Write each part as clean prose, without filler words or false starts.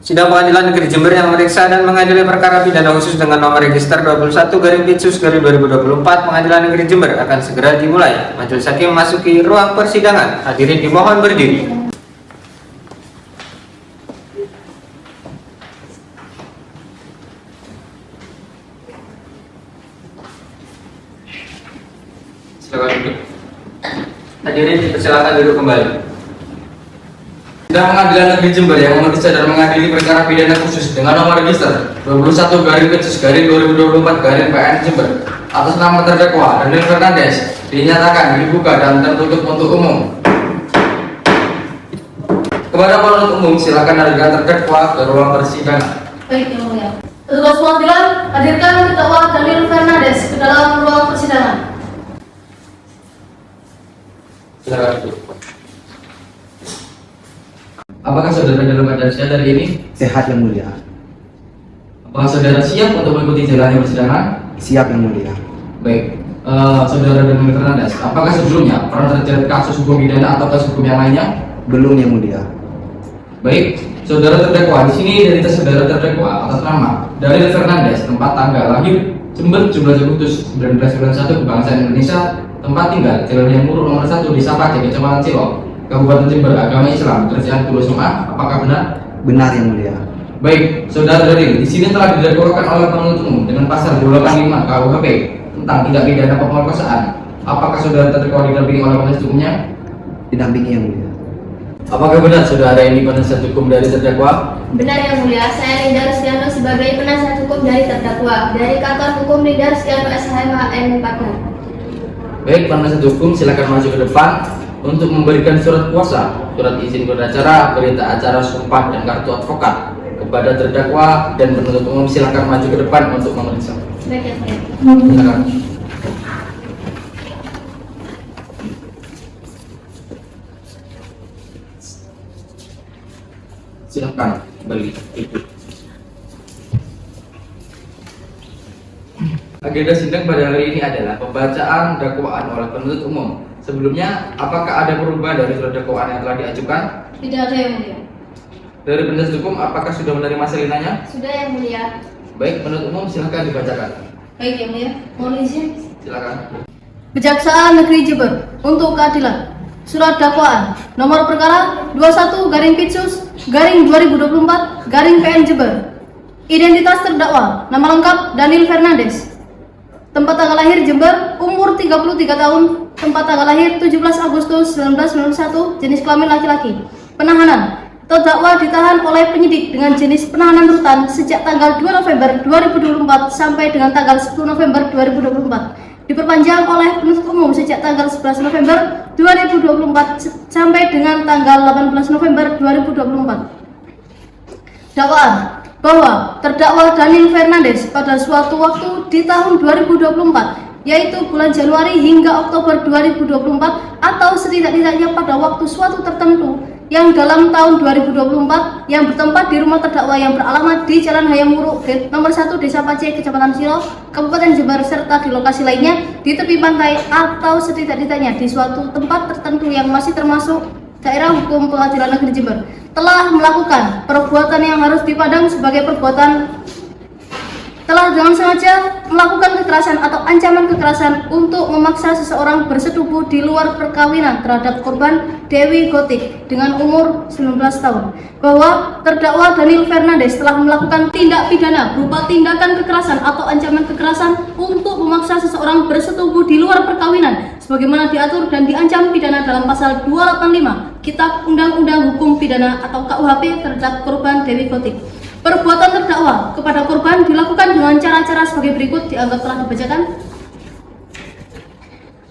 Sidang Pengadilan Negeri Jember yang memeriksa dan mengadili perkara pidana khusus dengan nomor register 21/Pitsus/2024 Pengadilan Negeri Jember akan segera dimulai. Majelis Hakim memasuki ruang persidangan. Hadirin dimohon berdiri. Silakan duduk. Hadirin dipersilakan duduk kembali. Sidang Pengadilan Negeri Jember yang memeriksa dan mengadili perkara pidana khusus dengan nomor register 21/Pitsus/2024 Jember atas nama terdakwa Daniel Fernandes dinyatakan dibuka dan tertutup untuk umum. Kepada penuntut umum, silakan hadirkan terdakwa ke ruang persidangan. Baik, Yang Mulia. Petugas pengadilan, hadirkan terdakwa Daniel Fernandes ke dalam ruang persidangan. Silakan duduk. Apakah saudara dalam keadaan sehat hari ini? Sehat Yang Mulia. Apakah saudara siap untuk mengikuti jalannya persidangan? Siap Yang Mulia. Baik, saudara Daniel Fernandes, apakah sebelumnya pernah terjerat kasus hukum pidana atau kasus hukum yang lainnya? Belum Yang Mulia. Baik, saudara terdakwa, di sini identitas saudara terdakwa atas nama Daniel Fernandes, tempat tanggal lahir Jember 17 Agustus 1991, kebangsaan Indonesia, tempat tinggal Jalan Hayam Muruk nomor 1 Desa Pacet, Kecamatan Cilok, Kabupaten Jember, agama Islam, kerjaan guru SMA. Apakah benar? Benar Yang Mulia. Baik, saudara Daniel, di sini telah didakwakan oleh penuntut umum dengan pasal 285 KUHP tentang tindak pidana pemerkosaan. Apakah saudara terdakwa didampingi oleh penasihat hukumnya? Didampingi Yang Mulia. Apakah benar saudara ini penasihat hukum dari terdakwa? Benar, Yang Mulia. Saya Linda Rustiano sebagai penasihat hukum dari terdakwa dari kantor hukum Linda Rustiano SHMHN Partner. Baik, penasihat hukum silakan maju ke depan untuk memberikan surat kuasa, surat izin beracara, berita acara, sumpah, dan kartu advokat kepada terdakwa dan penuntut umum. Silakan maju ke depan untuk memeriksa. Baik, Yang Mulia. Silakan. Silakan balik ikut. Agenda sidang pada hari ini adalah pembacaan dakwaan oleh penuntut umum. Sebelumnya, apakah ada perubahan dari surat dakwaan yang telah diajukan? Tidak ada, Yang Mulia. Dari penasihat hukum, apakah sudah menerima salinannya? Sudah, Yang Mulia. Baik, penuntut umum silakan dibacakan. Baik, Yang Mulia. Mohon izin. Silakan. Kejaksaan Negeri Jember untuk keadilan. Surat dakwaan nomor perkara 21/Pitsus/2024 Jember. Identitas terdakwa, nama lengkap Daniel Fernandes. Tempat tanggal lahir Jember, umur 33 tahun, tempat tanggal lahir 17 Agustus 1991, jenis kelamin laki-laki. Penahanan, terdakwa ditahan oleh penyidik dengan jenis penahanan rutan sejak tanggal 2 November 2024 sampai dengan tanggal 10 November 2024. Diperpanjang oleh penuntut umum sejak tanggal 11 November 2024 sampai dengan tanggal 18 November 2024. Dakwaan bahwa terdakwa Daniel Fernandes pada suatu waktu di tahun 2024, yaitu bulan Januari hingga Oktober 2024 atau setidak-tidaknya pada waktu suatu tertentu yang dalam tahun 2024 yang bertempat di rumah terdakwa yang beralamat di Jalan Hayam Muruk nomor 1 Desa Pacet, Kecamatan Cilok, Kabupaten Jember, serta di lokasi lainnya di tepi pantai atau setidak-tidaknya di suatu tempat tertentu yang masih termasuk daerah hukum Pengadilan Negeri Jember, telah melakukan perbuatan yang harus dipandang sebagai perbuatan telah dengan sengaja melakukan kekerasan atau ancaman kekerasan untuk memaksa seseorang bersetubuh di luar perkawinan terhadap korban Dewi Gotik dengan umur 19 tahun, bahwa terdakwa Daniel Fernandes telah melakukan tindak pidana berupa tindakan kekerasan atau ancaman kekerasan untuk memaksa seseorang bersetubuh di luar perkawinan sebagaimana diatur dan diancam pidana dalam pasal 285 Kitab Undang-Undang Hukum Pidana atau KUHP terhadap korban Dewi Gotik. Perbuatan terdakwa kepada korban dilakukan dengan cara-cara sebagai berikut, dianggap telah dibacakan.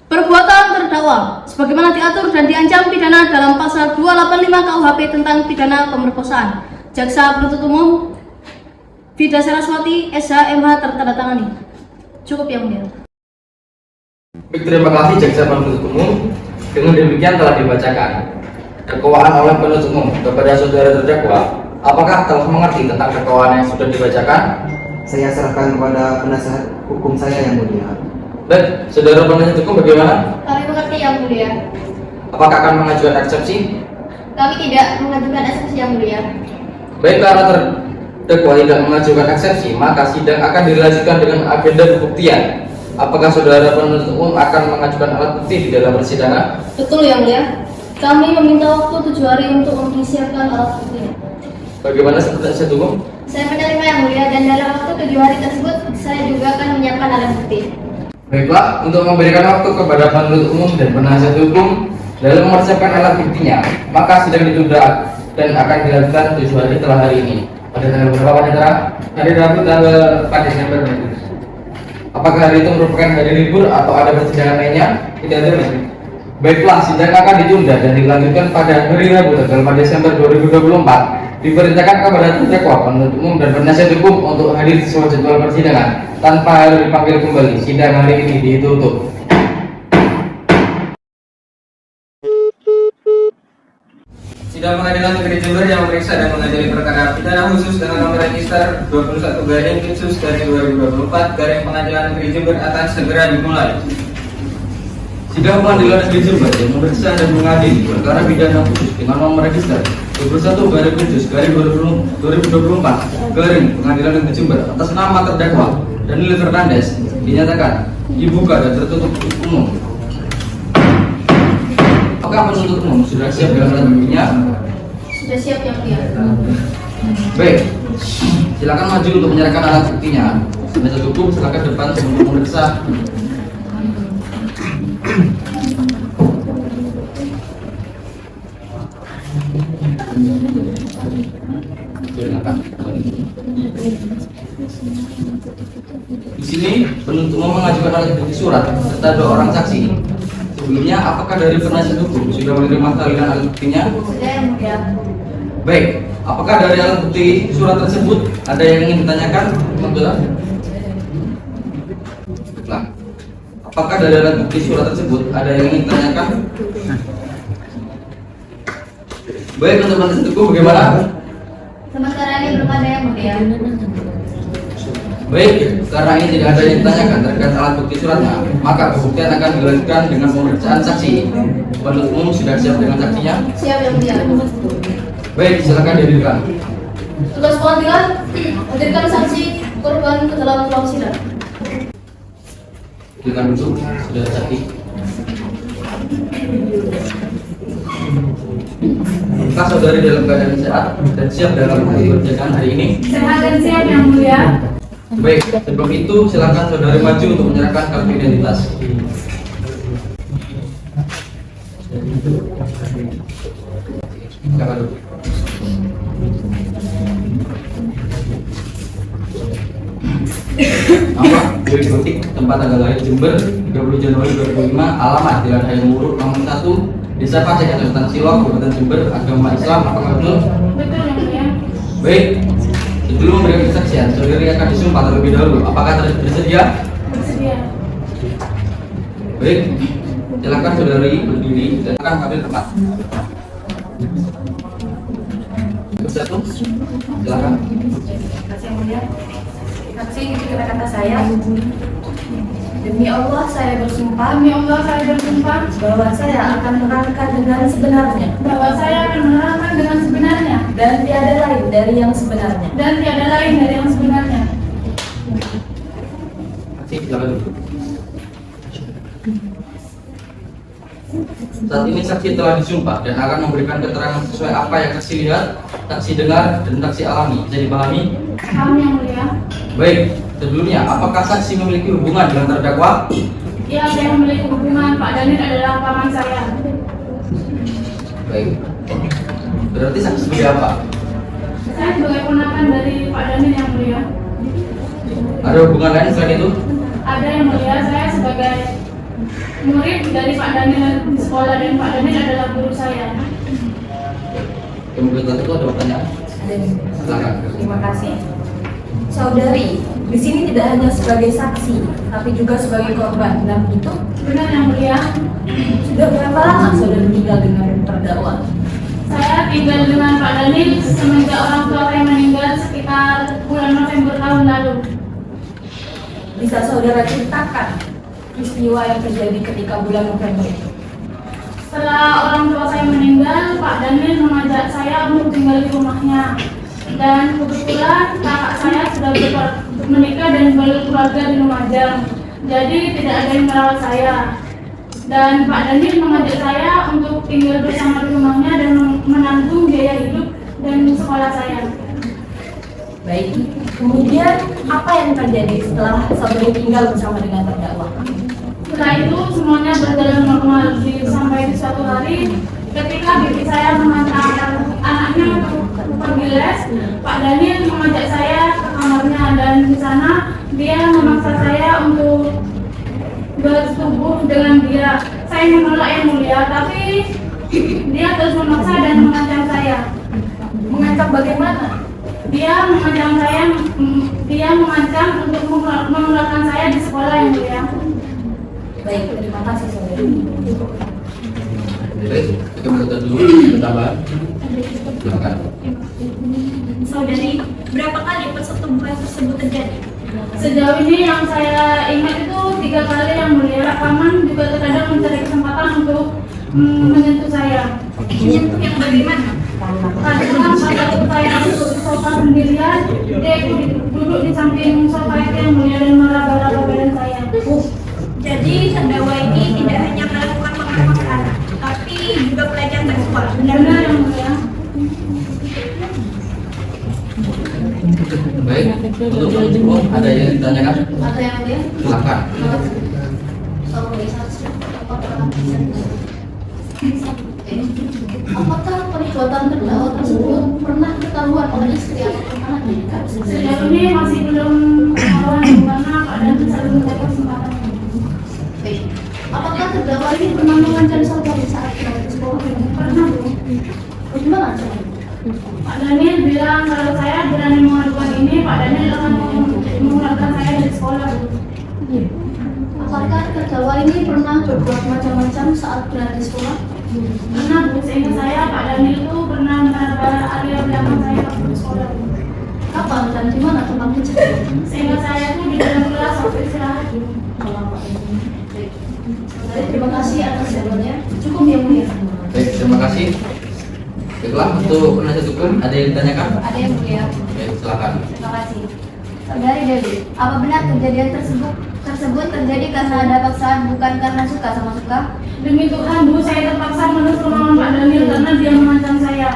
Perbuatan terdakwa sebagaimana diatur dan diancam pidana dalam pasal 285 KUHP tentang pidana pemerkosaan. Jaksa penuntut umum Vida Saraswati SHMH tertandatangani. Cukup, Yang Mulia. Baik, terima kasih jaksa penuntut umum. Dengan demikian telah dibacakan dakwaan oleh penuntut umum kepada saudara terdakwa. Apakah telah mengerti tentang dakwaan yang sudah dibacakan? Saya serahkan kepada penasihat hukum saya Yang Mulia. Baik, saudara penasihat hukum bagaimana? Kami mengerti, Yang Mulia. Apakah akan mengajukan eksepsi? Kami tidak mengajukan eksepsi, Yang Mulia. Baik, karena terdakwa tidak mengajukan eksepsi, maka sidang akan dilanjutkan dengan agenda pembuktian. Apakah saudara penuntut umum akan mengajukan alat bukti di dalam persidangan? Betul yang mulia. Kami meminta waktu 7 hari untuk mempersiapkan alat buktinya. Bagaimana penasihat hukum? Saya menerima yang mulia dan dalam waktu 7 hari tersebut saya juga akan menyiapkan alat bukti. Baiklah, untuk memberikan waktu kepada penuntut umum dan penasihat hukum dalam mempersiapkan alat buktinya, maka sidang ditunda dan akan dilakukan 7 hari setelah hari ini. Pada tanggal berapa Panitera? Hari Rabu tanggal 4 Desember. Apakah hari itu merupakan hari libur atau ada persidangan lainnya? Tidak ada, Mas. Baiklah, sidang akan ditunda dan dilanjutkan pada hari Rabu tanggal 4 Desember 2024. Diperintahkan kepada terdakwa, penuntut umum dan penasihat hukum untuk hadir sesuai jadwal persidangan tanpa harus dipanggil kembali. Sidang hari ini ditutup. Sidang Pengadilan Negeri Jember yang memeriksa dan mengadili perkara pidana khusus dengan nomor register 21/2024 Pengadilan Negeri Jember akan segera dimulai. Sidang Pengadilan Negeri Jember yang memeriksa dan mengadili perkara pidana khusus dengan nomor register 21/2024 Pengadilan Negeri Jember atas nama terdakwa Daniel Fernandes dinyatakan dibuka dan tertutup umum. Apakah penuntut umum sudah siap dalam alat buktinya? Sudah siap yang mulia. Baik, silakan maju untuk menyerahkan alat buktinya. Penasihat hukum silakan depan untuk memeriksa. Di sini penuntut umum mengajukan alat bukti surat serta 2 orang saksi. Sebelumnya, apakah dari penasihat hukum sudah menerima salinan alat buktinya? Sudah yang mulia. Baik, apakah dari alat bukti surat tersebut ada yang ingin ditanyakan? Baiklah. Apakah dari alat bukti surat tersebut ada yang ingin ditanyakan? Baik, untuk penasihat hukum bagaimana? Sementara ini belum ada yang mulia. Baik, karena ini tidak ada yang ditanyakan terkait alat bukti suratnya, maka pembuktian akan dilanjutkan dengan pemeriksaan saksi. Penuntut umum sudah siap dengan saksinya? Siap yang mulia. Baik, silakan dihadirkan. Tugas pengadilan, hadirkan saksi korban ke dalam ruang sidang. Silakan duduk, sudah saksi. Apakah saudari dalam keadaan sehat dan siap dalam persidangan hari ini? Sehat dan siap yang mulia. Baik, sebelum itu silakan saudari maju untuk menyerahkan kartu identitas. Silakan duduk. Nama, Dewi Gotik, tempat tanggal lahir Jember, 30 Januari 2005, alamat Jalan Hayam Wuruk, nomor 1, Desa Pacek, Kecamatan Silok, Kabupaten Jember, agama Islam, apakah betul? Betul yang mulia. Baik, sebelum memberikan kesaksian, saudari akan disumpah terlebih dahulu. Apakah bersedia? Bersedia. Baik, silakan saudari berdiri dan akan mengambil tempat. Satu, silakan. Terima kasih yang mulia. Saksi ikuti kata-kata saya. Demi Allah saya bersumpah. Demi Allah saya bersumpah Bahwa saya akan menerangkan dengan sebenarnya. bahwa saya akan menerangkan dengan sebenarnya Dan tiada lain dari yang sebenarnya. dan tiada lain dari yang sebenarnya. Saksi, silakan duduk. Saat ini saksi telah disumpah dan akan memberikan keterangan sesuai apa yang saksi lihat, saksi dengar, dan saksi alami. Bisa dipahami? Kami yang mulia. Baik, sebelumnya apakah saksi memiliki hubungan dengan terdakwa? Ya, saya memiliki hubungan. Pak Daniel adalah paman saya. Baik. Berarti saksi sebagai apa? Saya sebagai ponakan dari Pak Daniel yang mulia. Ada hubungan lain selain itu? Ada yang mulia, saya sebagai murid dari Pak Daniel di sekolah dan Pak Daniel adalah guru saya. Kemudian tadi itu ada pertanyaan? Silakan. Terima kasih. Saudari, di sini tidak hanya sebagai saksi, tapi juga sebagai korban. Dan itu Benar yang mulia. sudah berapa lama saudari tinggal dengan terdakwa? Saya tinggal dengan Pak Daniel semenjak orang tua saya meninggal sekitar bulan November tahun lalu. Bisa saudara ceritakan peristiwa yang terjadi ketika bulan November itu? Setelah orang tua saya meninggal, Pak Daniel mengajak saya untuk tinggal di rumahnya. Dan kebetulan kakak saya sudah menikah dan berkeluarga di Lumajang. Jadi tidak ada yang merawat saya. Dan Pak Daniel mengajak saya untuk tinggal bersama di rumahnya dan menanggung biaya hidup dan sekolah saya. Baik, kemudian apa yang terjadi setelah saudari tinggal bersama dengan terdakwa? Setelah itu semuanya berjalan normal sampai di suatu hari ketika bibi saya mengantar anaknya untuk pergi les, Pak Daniel mengajak saya ke kamarnya dan di sana dia memaksa saya untuk bersetubuh dengan dia. Saya menolak yang mulia, tapi dia terus memaksa dan mengancam saya. Mengancam bagaimana? Dia mengancam untuk mengeluarkan saya di sekolah yang mulia. Baik, terima kasih saudari. Baik, kita menutup dulu. Tambah. Silakan. Saudari, berapa kali persetubuhan tersebut terjadi? Sejauh ini yang saya ingat itu 3 kali yang mulia. Paman juga terkadang mencari kesempatan untuk menyentuh saya. Menyentuh yang bagaimana? Kadang pada waktu saya duduk di sofa sendirian, dia duduk di samping sofa itu yang mulia dan meraba-raba badan saya. Jadi terdakwa ini tidak hanya melakukan pengawasan, tapi juga pelecehan seksual. Benar yang mulia. Baik, untuk penutup ada yang ditanyakan? Ada yang mulia? Silakan. Apakah perbuatan terdakwa tersebut pernah ketahuan oleh istri atau anaknya? Sejauh ini masih belum ketahuan karena keadaan saya belum dapat kesempatan. Baik. Apakah terdakwa ini pernah mengancam saudari saat berada di sekolah? Pernah, Bu. Bagaimana caranya? Pak Daniel bilang kalau saya berani mengadukan ini, Pak Daniel akan mengeluarkan saya dari sekolah. Apakah terdakwa ini pernah berbuat macam-macam saat berada di sekolah? Karena Bu, seingat saya Pak Daniel itu pernah menabrak area belakang saya waktu di sekolah. Kapan dan di mana tempat kejadian? Seingat saya itu di dalam kelas waktu istirahat. Baik. Terima kasih atas jawabannya. Cukup ya mulia. Baik, terima kasih. Baiklah, untuk penasihat hukum ada yang ditanyakan? Ada yang mulia. Baik, silakan. Terima kasih. Saudari Dewi, apa benar kejadian tersebut terjadi karena ada paksaan bukan karena suka sama suka? Demi Tuhan, Bu, saya terpaksa menurut kemauan Pak Daniel karena dia mengancam saya.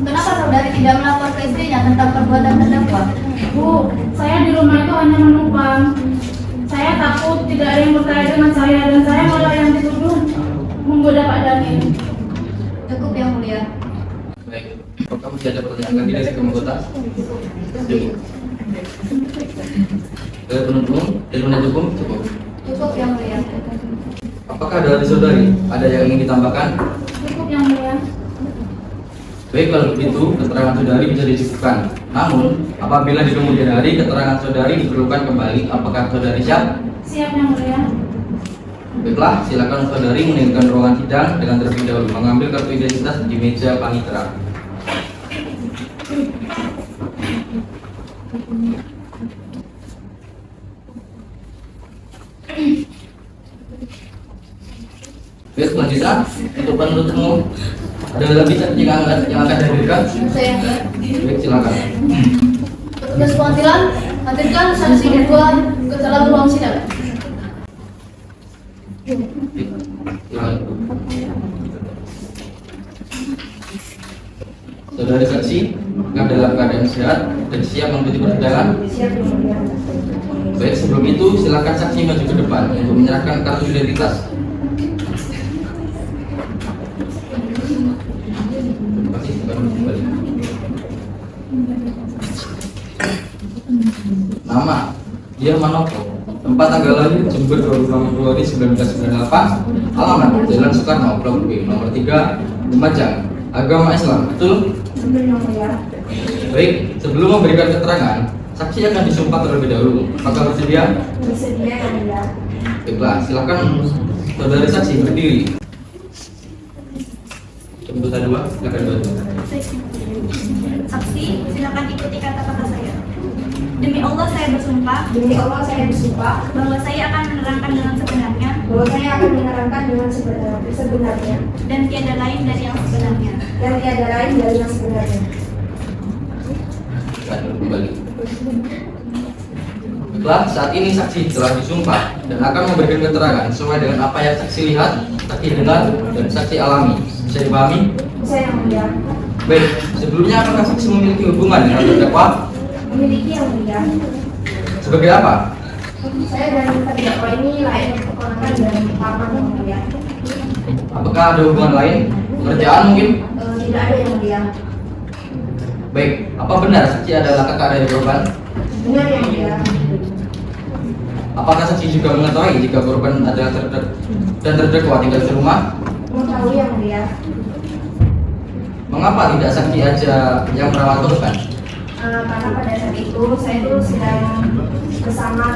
Kenapa saudari tidak melapor ke istrinya tentang perbuatan terdakwa? Bu, saya di rumah itu hanya menumpang. Saya takut tidak ada yang bertanya dengan saya dan saya malah yang dituduh menggoda Pak Daniel. Cukup yang mulia. Baik, apakah masih ada pertanyaan lagi dari anggota? Cukup. Dari penuntut, dari penasihat hukum cukup. Cukup yang mulia. Apakah dari saudari ada yang ingin ditambahkan? Cukup yang mulia. Baik, kalau begitu keterangan saudari bisa dicukupkan. Namun, apabila di kemudian hari keterangan saudari diperlukan kembali, apakah saudari siap? Siap yang mulia. Baiklah, silakan saudari meninggalkan ruangan sidang dengan terlebih dahulu mengambil kartu identitas di meja panitera. Baik, selanjutnya untuk penuntut umum ada lagi yang akan dihadirkan? Saya Baik, silakan. petugas pengadilan hadirkan saksi kedua ke dalam ruang sidang. Silakan. Saudara saksi akan dalam keadaan sehat dan siap mengikuti persidangan. Baik, sebelum itu silakan saksi maju ke depan untuk menyerahkan kartu identitas. Terima kasih, silakan kembali. Nama Dia Manopo, tempat tanggal lahir Jember 26 Februari 1998, alamat Jalan Soekarno, Blok B, nomor 3, Lumajang, agama Islam, betul? Baik, sebelum memberikan keterangan, saksi akan disumpah terlebih dahulu. Apakah bersedia? Bersedia ya. Baiklah, silakan saudari saksi berdiri. Tuntutan 2, silakan bantu. Saksi, silakan ikuti kata-kata saya. Demi Allah saya bersumpah bahwa saya akan menerangkan dengan sebenarnya dan tiada lain dari yang sebenarnya. kembali. Baiklah, saat ini saksi telah disumpah dan akan memberikan keterangan sesuai dengan apa yang saksi lihat, saksi dengar, dan saksi alami. Bisa dipahami? Bisa yang mulia. Baik, sebelumnya apakah saksi memiliki hubungan dengan terdakwa? Memiliki yang mulia. Sebagai apa? Saya dan terdakwa ini lain keponakan dan paman yang mulia. Apakah ada hubungan lain? Pekerjaan mungkin? Tidak ada yang mulia. Baik, apa benar saksi adalah kakak dari korban? Benar yang mulia. Apakah saksi juga mengetahui jika korban adalah terdakwa tinggal di rumah? Mengetahui yang mulia. Mengapa tidak saksi aja yang merawat korban? Karena pada saat itu saya itu sedang bersama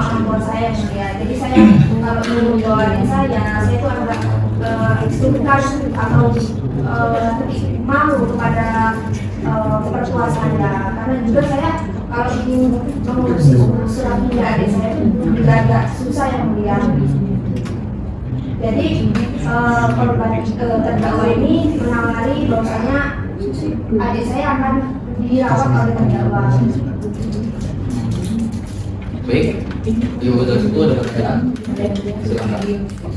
orang tua saya yang mulia. Jadi saya kalau membawa saya itu adalah instrukan atau malu kepada kepertua saya. Karena juga saya kalau ingin mengurus surat pindah adik saya itu juga agak susah yang mulia. Jadi korban terdakwa ini menawari bahwasanya adik saya akan dirawat oleh terdakwa. Baik, Ibu betul itu ada pertanyaan? Silakan.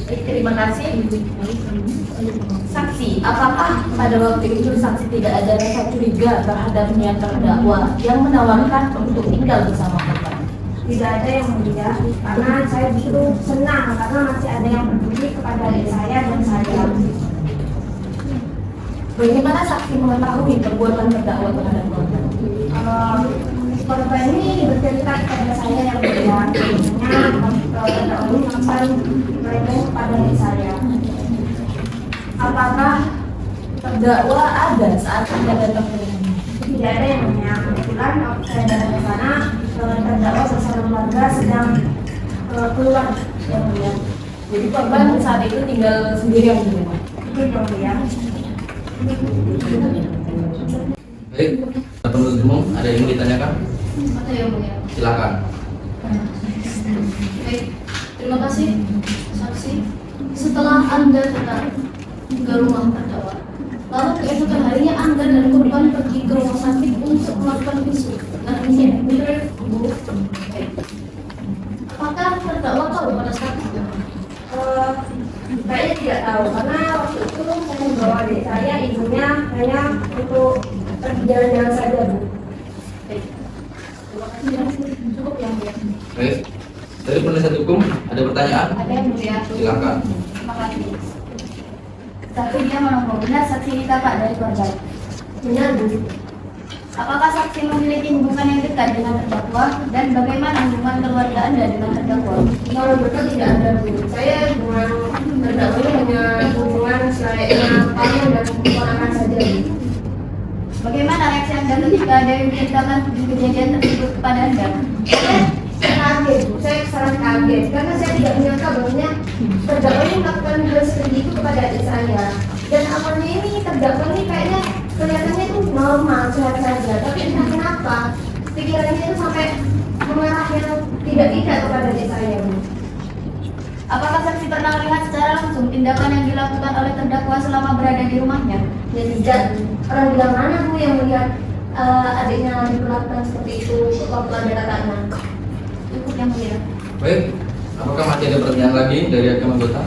Terima kasih. Saksi, apakah pada waktu itu saksi tidak ada rasa curiga terhadap niat terdakwa yang menawarkan untuk tinggal bersama korban? Tidak ada yang mulia, karena saya justru senang karena masih ada yang peduli kepada adik saya dan saya. Bagaimana saksi mengetahui perbuatan terdakwa terhadap korban? Korban ini bercerita kepada saya yang mulia, terdakwa ini melakukan mereka kepada adik saya. Apakah terdakwa ada saat Anda datang ke rumah? Tidak ada yang mulia. Kebetulan waktu saya datang ke sana, terdakwa bersama keluarga sedang keluar yang mulia. Jadi korban saat itu tinggal sendirian di rumah. Itu yang mulia. Baik, penuntut umum ada yang mau ditanyakan? Ada yang mulia. Silakan. Baik, terima kasih saksi. Setelah Anda datang ke rumah terdakwa, lalu keesokan harinya Anda dan korban pergi ke rumah sakit untuk melakukan visum. Nah, ini betul, Bu. Baik. Apakah terdakwa tahu pada saat itu? Saya tidak tahu karena waktu itu saya membawa adik saya, ibunya hanya untuk pergi jalan-jalan saja, Bu. Baik. Terima kasih. Cukup yang mulia. Baik, dari penasihat hukum ada pertanyaan? Ada yang mulia. Silakan. Terima kasih. Saksi dia menemukan benar saksi ini kakak dari korban. Benar, Bu. Apakah saksi memiliki hubungan yang dekat dengan terdakwa dan bagaimana hubungan keluarga Anda dengan terdakwa? Kalau betul tidak ada, Bu. Saya dengan terdakwa ini hanya hubungan selayaknya paman dan keponakan saja, Bu. Bagaimana reaksi Anda ketika ada yang menceritakan kejadian tersebut kepada Anda? Saya kaget, Bu. Saya sangat kaget karena saya tidak menyangka bahwa terdakwa ini melakukan hal seperti itu kepada adik saya. Dan awalnya ini terdakwa ini kayaknya kelihatannya itu normal, sehat saja. Tapi entah kenapa pikirannya itu sampai mengarah yang tidak kepada adik saya, Bu. Apakah saksi pernah melihat secara langsung tindakan yang dilakukan oleh terdakwa selama berada di rumahnya? Ya tidak. Orang bilang mana, Bu, yang melihat adiknya diperlakukan seperti itu waktu ada kakaknya? Cukup yang mulia. Baik, apakah masih ada pertanyaan lagi dari hakim anggota?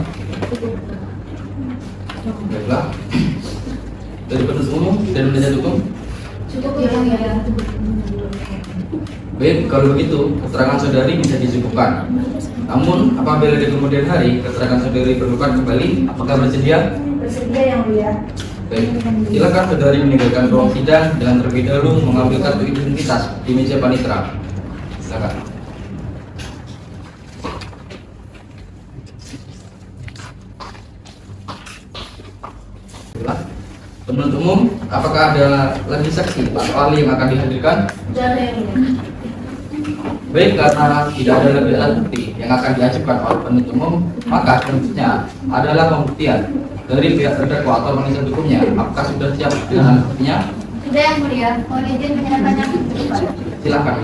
Baiklah, dari penuntut umum, dari penasihat hukum. Cukup yang mulia. Baik, kalau begitu keterangan saudari bisa dicukupkan. Namun apabila di kemudian hari keterangan saudari diperlukan kembali, apakah bersedia? Bersedia yang mulia. Baik, silakan saudari meninggalkan ruang sidang dengan terlebih dahulu mengambil kartu identitas di meja panitera. Silakan. Baiklah. Penuntut umum, apakah ada lagi saksi atau ahli yang akan dihadirkan? Tidak ada yang mulia. Baik, karena tidak ada lebih alat bukti yang akan diajukan oleh penuntut umum, maka selanjutnya adalah pembuktian dari pihak terdakwa atau penasihat hukumnya. Apakah sudah siap dengan alat buktinya? Sudah yang mulia. Mohon izin menyerahkannya ke depan. Silakan.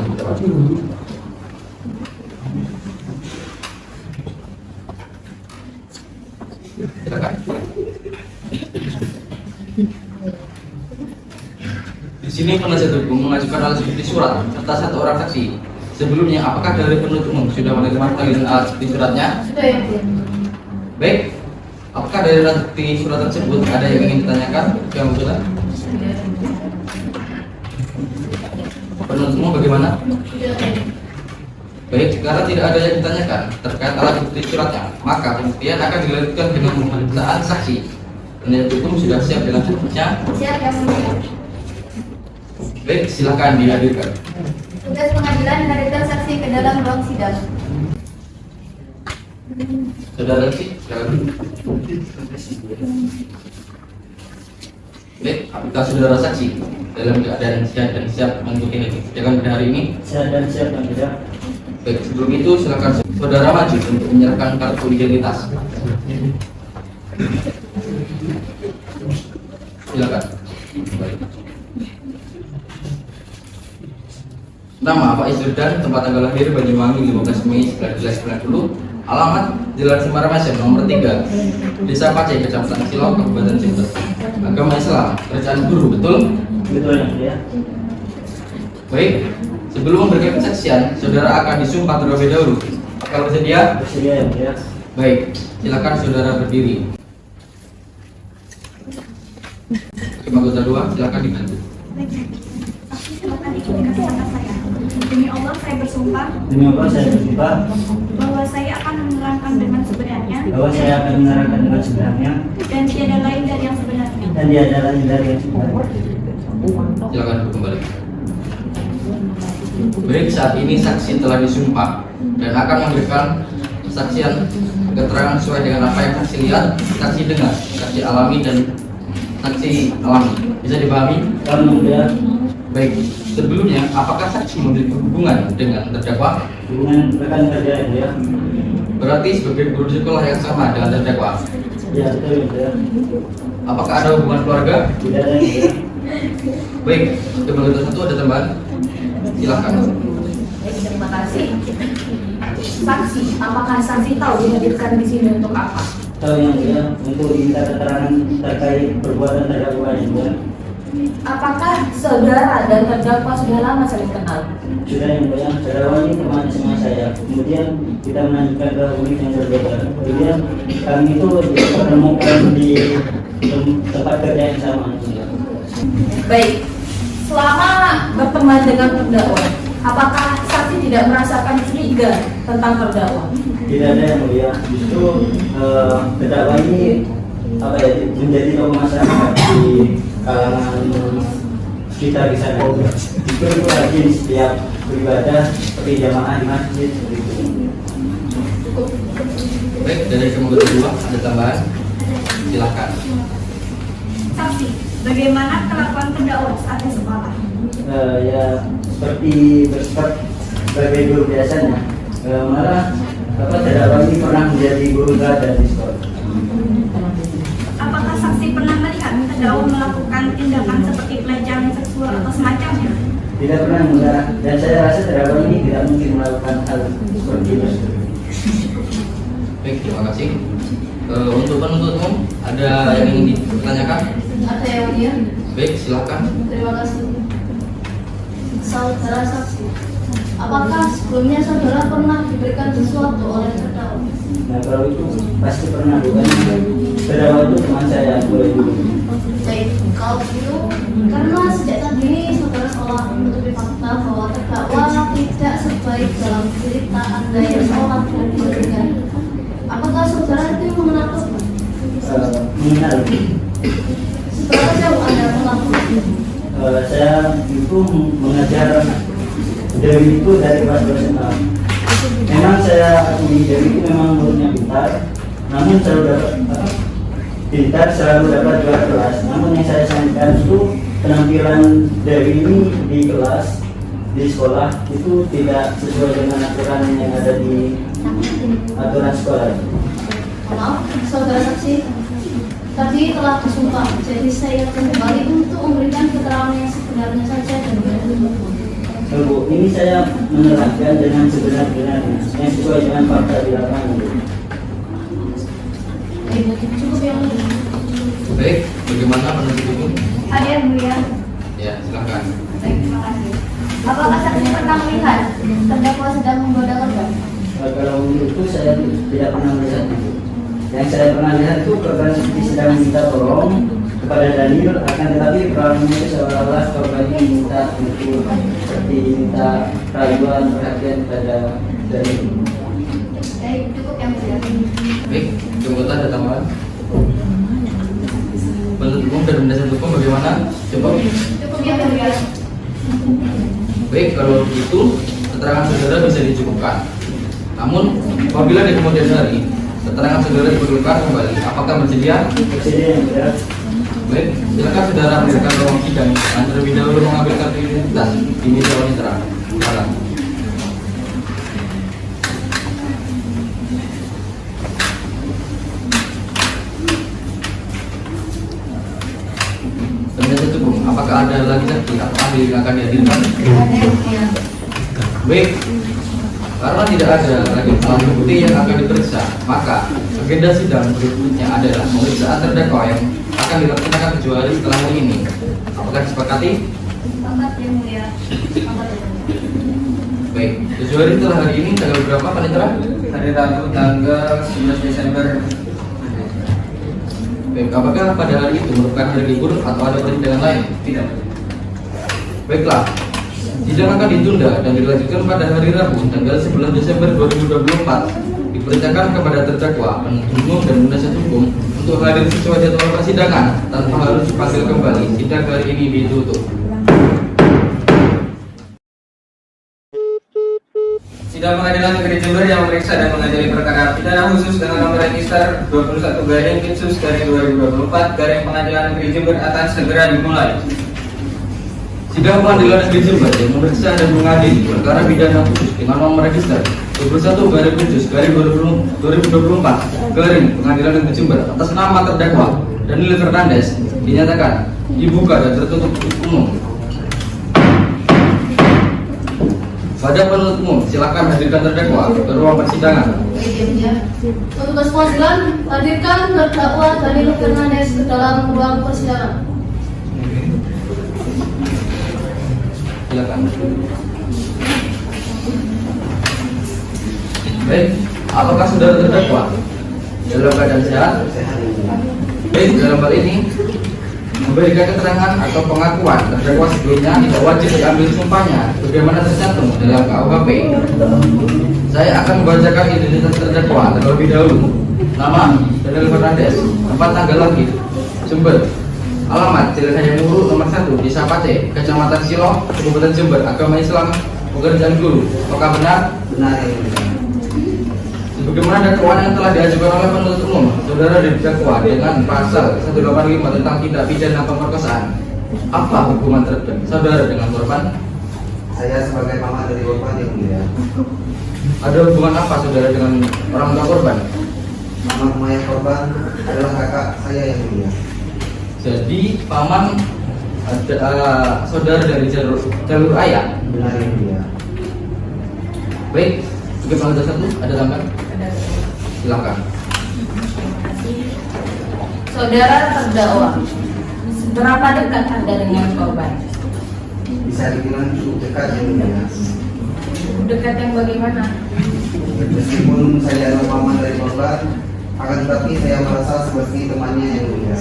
Silakan. sini penasihat hukum mengajukan alat bukti surat serta 1 orang saksi. Sebelumnya, apakah dari penuntut umum sudah menerima panggilan alat bukti suratnya? Sudah yang mulia. Baik. Apakah dari alat bukti surat tersebut ada yang ingin ditanyakan? Yang bersangkutan? Penuntut umum bagaimana? Baik, karena tidak ada yang ditanyakan terkait alat bukti suratnya, maka pembuktian akan dilanjutkan dengan pemeriksaan saksi. Penasihat hukum sudah siap dengan saksinya. Siap yang mulia. Baik, silakan dihadirkan. Tugas pengadilan hadirkan saksi ke dalam ruang sidang. Saudara saksi, silakan. Baik, apakah saudara saksi dalam keadaan sehat dan siap mengikuti sidang pada hari ini? Sehat dan siap yang tidak. Baik, sebelum itu silakan saudara maju untuk menyerahkan kartu identitas. Silakan. Baik. Nama Pak Isirdan, tempat tanggal lahir Banyuwangi 15 Mei 1990, alamat Jalan Semarang nomor 3, Desa Pacai, Kecamatan Silau, Kabupaten Jember. Agama Islam, kerjaan guru, betul? Betul yang mulia. Baik, sebelum memberikan kesaksian, saudara akan disumpah terlebih dahulu. Apakah bersedia? Bersedia yang mulia. Baik, silakan saudara berdiri. Hakim anggota 2, silakan dibantu. Silakan ikuti kata-kata saya. Demi Allah saya bersumpah Demi Allah saya bersumpah bahwa saya akan menerangkan dengan sebenarnya bahwa saya akan menerangkan dengan sebenarnya dan tiada lain dari yang sebenarnya. dan dia adalah dari yang sebenarnya. Silakan kembali. Baik, saat ini saksi telah disumpah dan akan memberikan kesaksian keterangan sesuai dengan apa yang saksi lihat, saksi dengar, saksi alami dan saksi alami. Bisa dipahami? Yang mulia. Baik, sebelumnya apakah saksi memiliki hubungan dengan terdakwa? Hubungan rekan kerja yang mulia. Berarti sebagai guru sekolah yang sama dengan terdakwa. Ya betul yang mulia. Apakah ada hubungan keluarga? Tidak ada yang mulia. Baik, hakim anggota 1 ada tambahan? Silahkan. Baik, terima kasih. Saksi, apakah saksi tahu dihadirkan di sini untuk apa? Tahu yang mulia, untuk diminta keterangan terkait perbuatan terdakwa yang mulia. Apakah saudara dan terdakwa sudah lama saling kenal? Sudah yang mulia, terdakwa ini teman sama saya. Kemudian kita melanjutkan ke unit yang berbeda. Kemudian kami itu dipertemukan di tempat kerja yang sama. Baik, selama berteman dengan terdakwa, apakah saksi tidak merasakan curiga tentang terdakwa? Tidak ada yang mulia. Justru terdakwa ini apa ya, menjadi tokoh masyarakat di kalangan sekitar di sana. Itu rajin setiap beribadah seperti jamaah di masjid seperti itu. Baik, dari hakim anggota 2 ada tambahan? Silahkan. Saksi, bagaimana kelakuan terdakwa saat di sekolah? Ya seperti bersikap sebagai guru biasanya. Malah terdakwa ini pernah menjadi guru teladan di sekolah. Apakah saksi pernah melihat terdakwa melakukan tindakan seperti pelecehan seksual atau semacamnya? Tidak pernah mudah, dan saya rasa terdakwa ini tidak mungkin melakukan hal seperti itu. Baik, terima kasih. Untuk penuntut umum ada yang ingin ditanyakan? Ada yang mulia. Baik, silakan. Terima kasih. Saudara saksi, apakah sebelumnya saudara pernah diberikan sesuatu oleh terdakwa? Nah kalau itu pasti pernah, bukan? Terdakwa itu teman saya mulai dulu. Baik, kalau begitu, karena sejak tadi saudara seolah menutupi fakta bahwa terdakwa tidak sebaik dalam cerita Anda yang seolah tidak diberikan. Apakah saudara itu mengenal korban? Mengenal. Seberapa jauh Anda mengenal korban? Saya itu mengajar Dewi itu dari kelas 2 SMA. Memang saya akui Dewi itu memang muridnya pintar, namun selalu dapat pintar, selalu dapat juara kelas. Namun yang saya sayangkan itu penampilan Dewi ini di kelas, di sekolah itu tidak sesuai dengan aturan yang ada di aturan sekolah. Maaf, saudara saksi, tadi telah disumpah, jadi saya kembali untuk memberikan keterangan yang sebenarnya saja dan tidak berbohong. Bu, ini saya menerangkan dengan sebenar-benarnya yang sesuai dengan fakta di lapangan. Cukup yang mulia. Baik, bagaimana penuntut umum? Ada yang mulia. Ya, Silakan. Baik, terima kasih. Apakah saksi pernah melihat terdakwa sedang menggoda korban? Kalau untuk itu saya tidak pernah melihat itu. Yang saya pernah lihat itu korban seperti sedang minta tolong kepada Daniel, akan tetapi perawaannya itu seolah-olah korban ini minta untuk seperti minta keraguan perhatian kepada Daniel. Baik, cukup yang mulia. Baik, Jumbo ada tambahan? Penuntut umum dan penasihat hukum bagaimana? Coba. Cukup yang mulia. Baik, kalau begitu keterangan saudara bisa dicukupkan. Namun, apabila di kemudian hari keterangan saudara diperlukan kembali, apakah bersedia? Presiden ya. Baik, silakan saudara mendirikan ruang sidang dan terlebih dahulu mengambil kartu identitas di meja wanita. Silakan. Penasihat hukum, apakah ada lagi saksi atau ahli yang akan dihadirkan? Baik, karena tidak ada lagi alat bukti yang akan diperiksa, maka agenda sidang berikutnya adalah pemeriksaan terdakwa yang akan dilaksanakan 7 hari setelah hari ini. Apakah disepakati? Selamat yang mulia. Selamat yang mulia. Baik, 7 hari setelah hari ini tanggal berapa Panitera? Hari Rabu tanggal 11 Desember. Baik, apakah pada hari itu merupakan hari libur atau ada persidangan lain? Tidak. Baiklah, sidang akan ditunda dan dilanjutkan pada hari Rabu tanggal 11 Desember 2024. Diperintahkan kepada terdakwa, penuntut umum dan penasihat hukum untuk hadir sesuai jadwal persidangan tanpa harus dipanggil kembali. Sidang kali ini ditutup. Sidang Pengadilan Negeri Jember yang memeriksa dan mengadili perkara pidana khusus dengan nomor register 21/2024 Pengadilan Negeri Jember akan segera dimulai. Sidang Pengadilan Negeri Jember yang memeriksa dan mengadili perkara pidana khusus dengan nomor register 21/2024 Pengadilan Negeri Jember atas nama terdakwa Daniel Fernandes dinyatakan dibuka dan tertutup umum. Pada penuntut umum, silakan hadirkan terdakwa ke ruang persidangan. Petugas pengadilan, hadirkan terdakwa Daniel Fernandes ke dalam ruang persidangan. Silakan. Baik, apakah saudara terdakwa dalam keadaan sehat? Baik, dalam hal ini memberikan keterangan atau pengakuan terdakwa sebelumnya tidak wajib diambil sumpahnya bagaimana tercantum dalam KUHP. Saya akan membacakan identitas terdakwa terlebih dahulu. Nama Daniel Fernandes, tempat tanggal lahir Jember, alamat Jalan Hayam Wuruk nomor 1 Desa Pace, Kecamatan Siloh, Kabupaten Jember, agama Islam, pekerjaan guru. Apakah benar? Benar ya mulia. Sebagaimana dakwaan yang telah diajukan oleh penuntut umum, saudara didakwa dengan pasal 185 tentang tindak pidana pemerkosaan. Apa hukuman terhadap saudara dengan korban? Saya sebagai mama dari korban yang mulia. Ada hubungan apa saudara dengan orang tua korban? Mama Maya korban adalah kakak saya yang mulia. Jadi paman saudara dari jalur ayah. Benar yang mulia. Baik, sebagai penasihat satu ada tambahan? Silakan. Saudara terdakwa, seberapa dekat Anda dengan korban? Bisa dibilang cukup dekat yang mulia. Dekat yang bagaimana? Meskipun saya adalah paman dari korban, akan tetapi saya merasa seperti temannya yang mulia.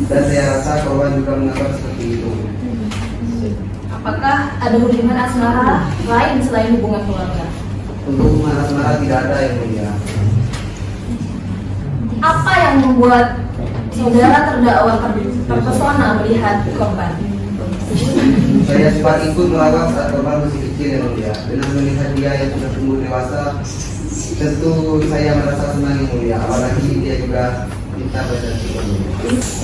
Dan saya rasa korban juga menganggap seperti itu. Apakah ada hubungan asmara lain selain hubungan keluarga? Untuk hubungan asmara tidak ada yang mulia. Apa yang membuat saudara terdakwa terpesona melihat korban? Saya sempat ikut melawat saat korban masih kecil yang mulia. Dengan melihat dia yang sudah tumbuh dewasa, tentu saya merasa senang yang mulia. Apalagi dia juga kita berjanji yang mulia.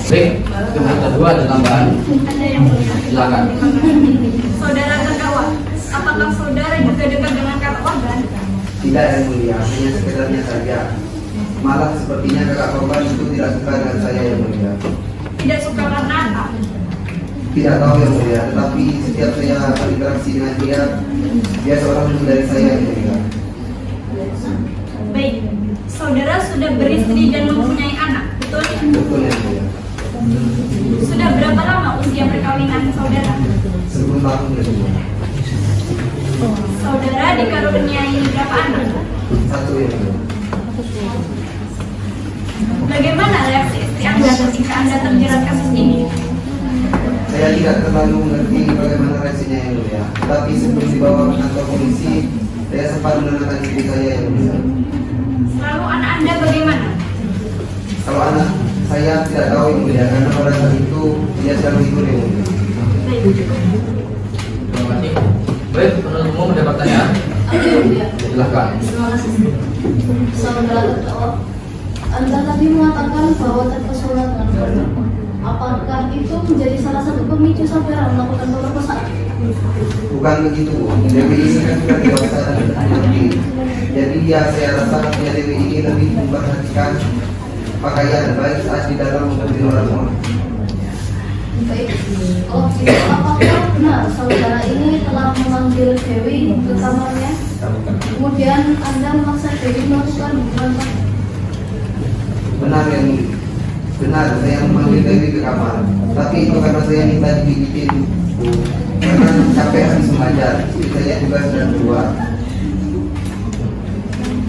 Baik, yang kedua ada tambahan? Ada yang mulia. Silakan. Saudara terdakwa, apakah saudara juga dekat dengan kakak korban? Tidak yang mulia, hanya sekedarnya saja. Malah sepertinya kakak korban itu tidak suka dengan saya yang mulia. Tidak suka karena apa? Tidak tahu yang mulia, tetapi setiap saya berinteraksi dengan dia seorang lebih dari saya yang mulia. Baik, saudara sudah beristri dan mempunyai anak, betul? Betul yang mulia. Sudah berapa lama usia perkawinan perkawinan saudara? 10 tahun kedua. Saudara dikaruniai berapa anak? 1 yang kedua. Bagaimana reaksi istri Anda ketika Anda terjerat kasus ini? Saya tidak terlalu mengerti bagaimana reaksinya yang mulia. Tapi sebelum dibawa ke kantor polisi, saya sempat menenangkan istri saya yang mulia. Lalu anak Anda bagaimana? Kalau anak saya tidak tahu yang mulia, karena pada saat itu dia selalu ikut yang mulia. Terima kasih. Baik, penuntut umum ada pertanyaan? Ada yang mulia. Silakan. Terima kasih. Saudara terdakwa, Anda tadi mengatakan bahwa terpesona dengan saudara. Apakah itu menjadi salah satu pemicu saudara melakukan pemerkosaan? Bukan begitu. Dewi ini kan sudah dewasa dan mengerti. Jadi ya saya rasa ya Dewi ini lebih memperhatikan pakaian baik saat di dalam mengerti orang tua. Baik, kalau begitu apakah benar saudara ini telah memanggil Dewi ke kamarnya? Kemudian Anda memaksa Dewi melakukan hubungan baik? Benar yang mulia. Benar, saya memanggil Dewi ke kamar. Tapi itu karena saya minta dibikin karena capek habis mengajar. Istri saya juga sudah keluar.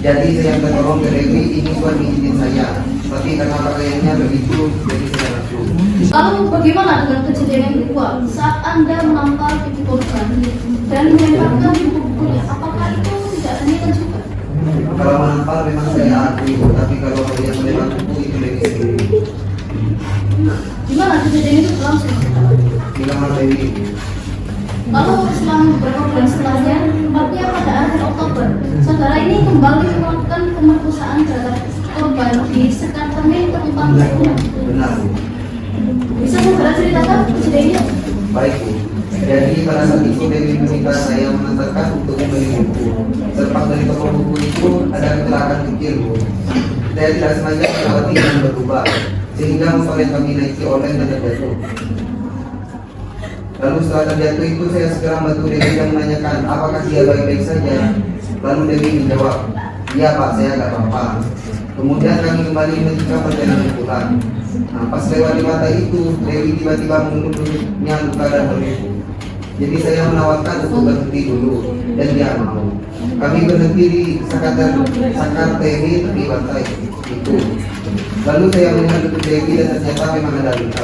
Jadi saya minta tolong ke Dewi, ini buat bikin saya. Tapi karena pakaiannya begitu, jadi saya langsung. Lalu bagaimana dengan kejadian yang kedua saat Anda menampar pipi korban dan melemparkan buku-bukunya? Apakah itu tidak ada niatan juga? Kalau menampar memang saya akui, tapi kalau dia melempar buku itu Dewi sendiri. Gimana kejadian itu berlangsung? Di kamar Dewi. Lalu selang beberapa bulan setelahnya, tepatnya pada akhir Oktober, saudara ini kembali melakukan pemerkosaan terhadap korban di sekartemen tempat berguna. Benar, Bu. Bisa saudara ceritakan kejadiannya? Baik, Bu. Jadi pada saat itu Dewi meminta saya mengantarkan untuk membeli buku. Selepas dari toko buku itu ada kecelakaan kecil, Bu. Saya tidak sengaja melewati yang berubah, sehingga motor yang kami naiki oleng dan terjatuh. Lalu setelah terjatuh itu saya segera membantu Dewi dan menanyakan apakah dia baik-baik saja. Lalu Dewi menjawab, iya Pak, saya agak apa-apa. Kemudian kami kembali melanjutkan perjalanan pulang. Nah, pas lewat di mata itu, Dewi tiba-tiba menunjuknya luka dan berdebu. Jadi saya menawarkan untuk berhenti dulu dan dia mau. Kami berhenti di sakar Dewi tepi pantai itu. Lalu saya melihat tubuh Dewi dan ternyata memang ada luka.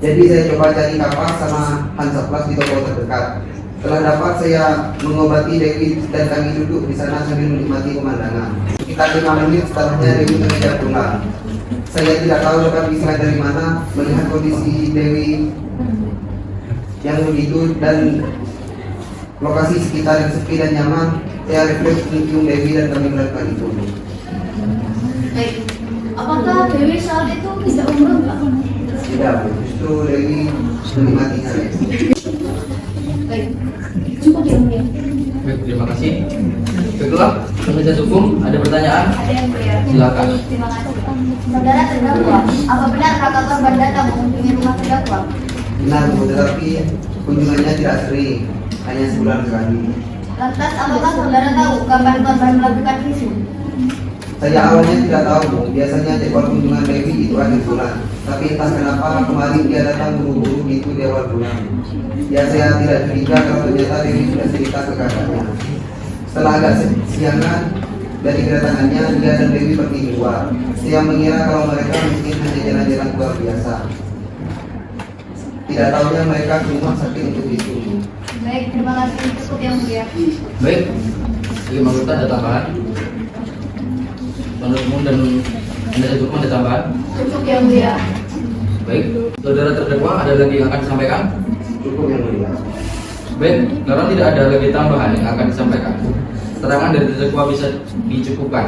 Jadi saya coba cari kapas sama Hansaplas di toko terdekat. Setelah dapat saya mengobati Dewi dan kami duduk di sana sambil menikmati pemandangan. Sekitar 5 menit setelahnya Dewi mengejar pulang. Saya tidak tahu dapat istilah dari mana melihat kondisi Dewi yang begitu dan lokasi sekitar yang sepi dan nyaman. Saya refleks mencium Dewi dan kami melakukan itu. Baik, apakah Dewi saat itu tidak umroh? Tidak, justru Dewi menikmatinya. Baik, cukup ya mulia. Baik, terima kasih. Baiklah, penasihat hukum ada pertanyaan? Ada yang mulia. Silakan. Terima kasih. Saudara terdakwa, apa benar kakak korban datang mengunjungi rumah terdakwa? Benar, Bu, tetapi kunjungannya tidak sering, hanya sebulan sekali. Lantas apakah saudara tahu kapan korban melakukan visum? Saya awalnya tidak tahu, Bu. Biasanya jadwal kunjungan Dewi itu akhir bulan. Tapi entah kenapa kemarin dia datang buru-buru itu di awal bulan. Ya saya tidak curiga kalau ternyata Dewi sudah cerita ke kakaknya. Setelah agak siangan dari kedatangannya, dia dan Dewi pergi keluar. Saya mengira kalau mereka mungkin hanya jalan-jalan keluar biasa. Tidak tahunya mereka ke rumah sakit untuk visum. Baik, terima kasih. Cukup yang mulia. Baik, 5 anggota ada tambahan. Penuntut umum dan penasihat hukum ada tambahan. Cukup yang mulia. Baik, saudara terdakwa ada lagi yang akan disampaikan? Cukup yang mulia. Baik, karena tidak ada lagi tambahan yang akan disampaikan, keterangan dari terdakwa bisa dicukupkan.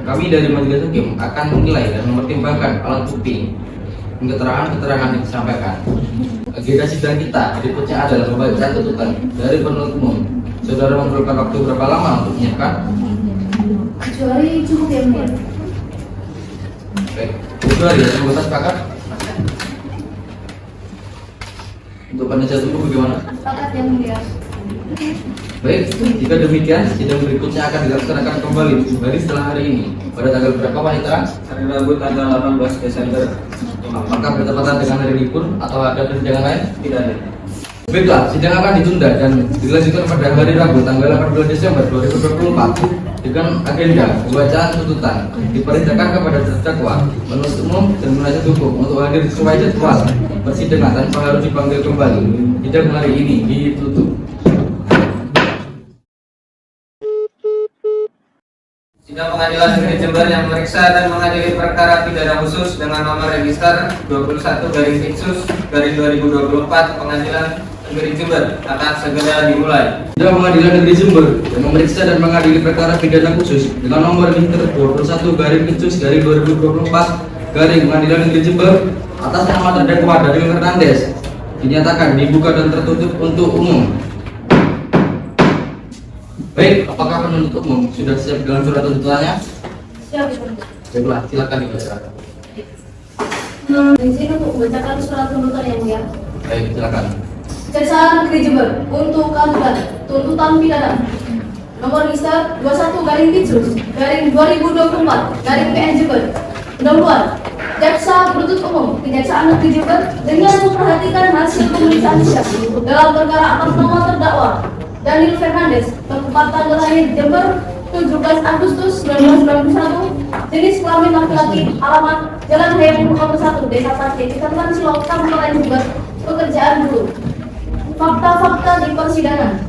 Kami dari majelis hakim akan menilai dan mempertimbangkan alat bukti dan keterangan-keterangan yang disampaikan. Agenda sidang kita berikutnya adalah pembacaan tuntutan dari penuntut umum. Saudara memerlukan waktu berapa lama untuk menyiapkan? Kecuali cukup yang mulia. Baik, Februari ya, anggota sepakat? Untuk penasihat hukum bagaimana? Sepakat yang mulia. Baik, jika demikian sidang berikutnya akan dilaksanakan kembali 2 hari setelah hari ini pada tanggal berapa, Pak Itra? Hari Rabu tanggal 18 Desember Apakah bertepatan dengan hari libur atau ada persidangan lain? Tidak ada. Baiklah, sidang akan ditunda dan dilanjutkan pada hari Rabu tanggal 18 Desember 2024 dengan agenda pembacaan tuntutan diperintahkan kepada terdakwa, penuntut umum dan penasihat hukum untuk hadir sesuai jadwal persidangan tanpa harus dipanggil kembali. Sidang hari ini ditutup. Sidang Pengadilan Negeri Jember yang memeriksa dan mengadili perkara pidana khusus dengan nomor register 21/Fiksus/2024 Pengadilan Negeri Jember akan segera dimulai. Sidang Pengadilan Negeri Jember yang memeriksa dan mengadili perkara pidana khusus dengan nomor register 21/Fiksus/2024 Pengadilan Negeri Jember atas nama terdakwa Daniel Fernandes dinyatakan dibuka dan tertutup untuk umum. Baik, apakah penuntut umum sudah siap dengan surat tuntutannya? Siap. Baiklah, silakan dibaca. Izin untuk membacakan surat tuntutan yang mulia. Baik, silakan. Kejaksaan Negeri Jember untuk keadilan tuntutan pidana nomor register 21/Fiksus/2024 Jember. Pendahuluan Jaksa Penuntut Umum Kejaksaan Negeri Jember dengan memperhatikan hasil pemeriksaan sidang dalam perkara atas nama terdakwa Daniel Fernandes, tempat tanggal lahir Jember 17 Agustus 1991, jenis kelamin laki-laki, alamat Jalan Hayam Nomor 1, Desa Pasir, Kecamatan Silau, Kabupaten Jember, pekerjaan buruh. Fakta-fakta di persidangan.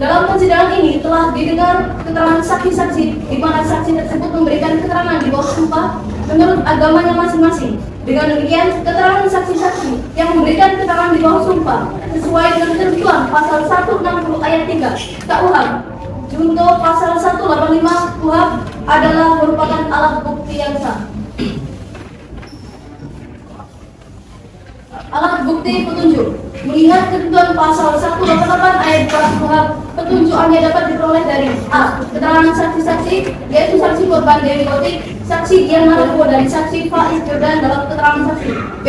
Dalam persidangan ini telah didengar keterangan saksi-saksi di mana saksi tersebut memberikan keterangan di bawah sumpah menurut agamanya masing-masing. Dengan demikian, keterangan saksi-saksi yang memberikan keterangan di bawah sumpah sesuai dengan ketentuan pasal 160 ayat 3 KUH junto pasal 185 KUHP adalah merupakan alat bukti yang sah. Alat bukti petunjuk. Melihat ketentuan pasal 188 ayat 4 KUHP, petunjukannya dapat diperoleh dari A. Keterangan saksi-saksi, yaitu saksi korban Dewi Kotik, saksi Dian Marobo dan saksi Faiz Jordan dalam keterangan saksi. B.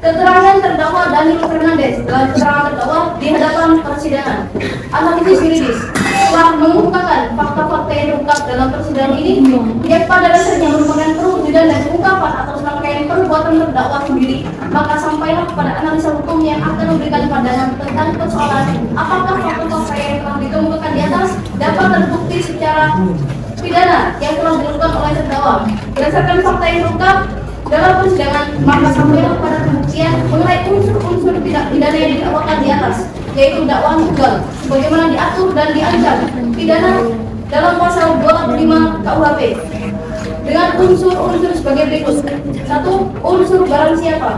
Keterangan terdakwa Daniel Fernandes dalam keterangan terdakwa di hadapan persidangan. Analisis yuridis. Setelah mengungkapkan fakta-fakta yang terungkap dalam persidangan ini, yang pada dasarnya merupakan perwujudan dan ungkapan atau rangkaian perbuatan terdakwa sendiri, maka sampailah pada analisa hukum yang akan memberikan pandangan tentang persoalan apakah fakta-fakta yang telah dikemukakan di atas dapat terbukti secara pidana yang telah dilakukan oleh terdakwa. Berdasarkan fakta yang terungkap dalam persidangan, maka sampailah pada pembuktian mengenai unsur-unsur tindak pidana yang didakwakan di atas, yaitu dakwaan tunggal, sebagaimana diatur dan diancam pidana dalam pasal 25 KUHP dengan unsur-unsur sebagai berikut. 1. Unsur barang siapa.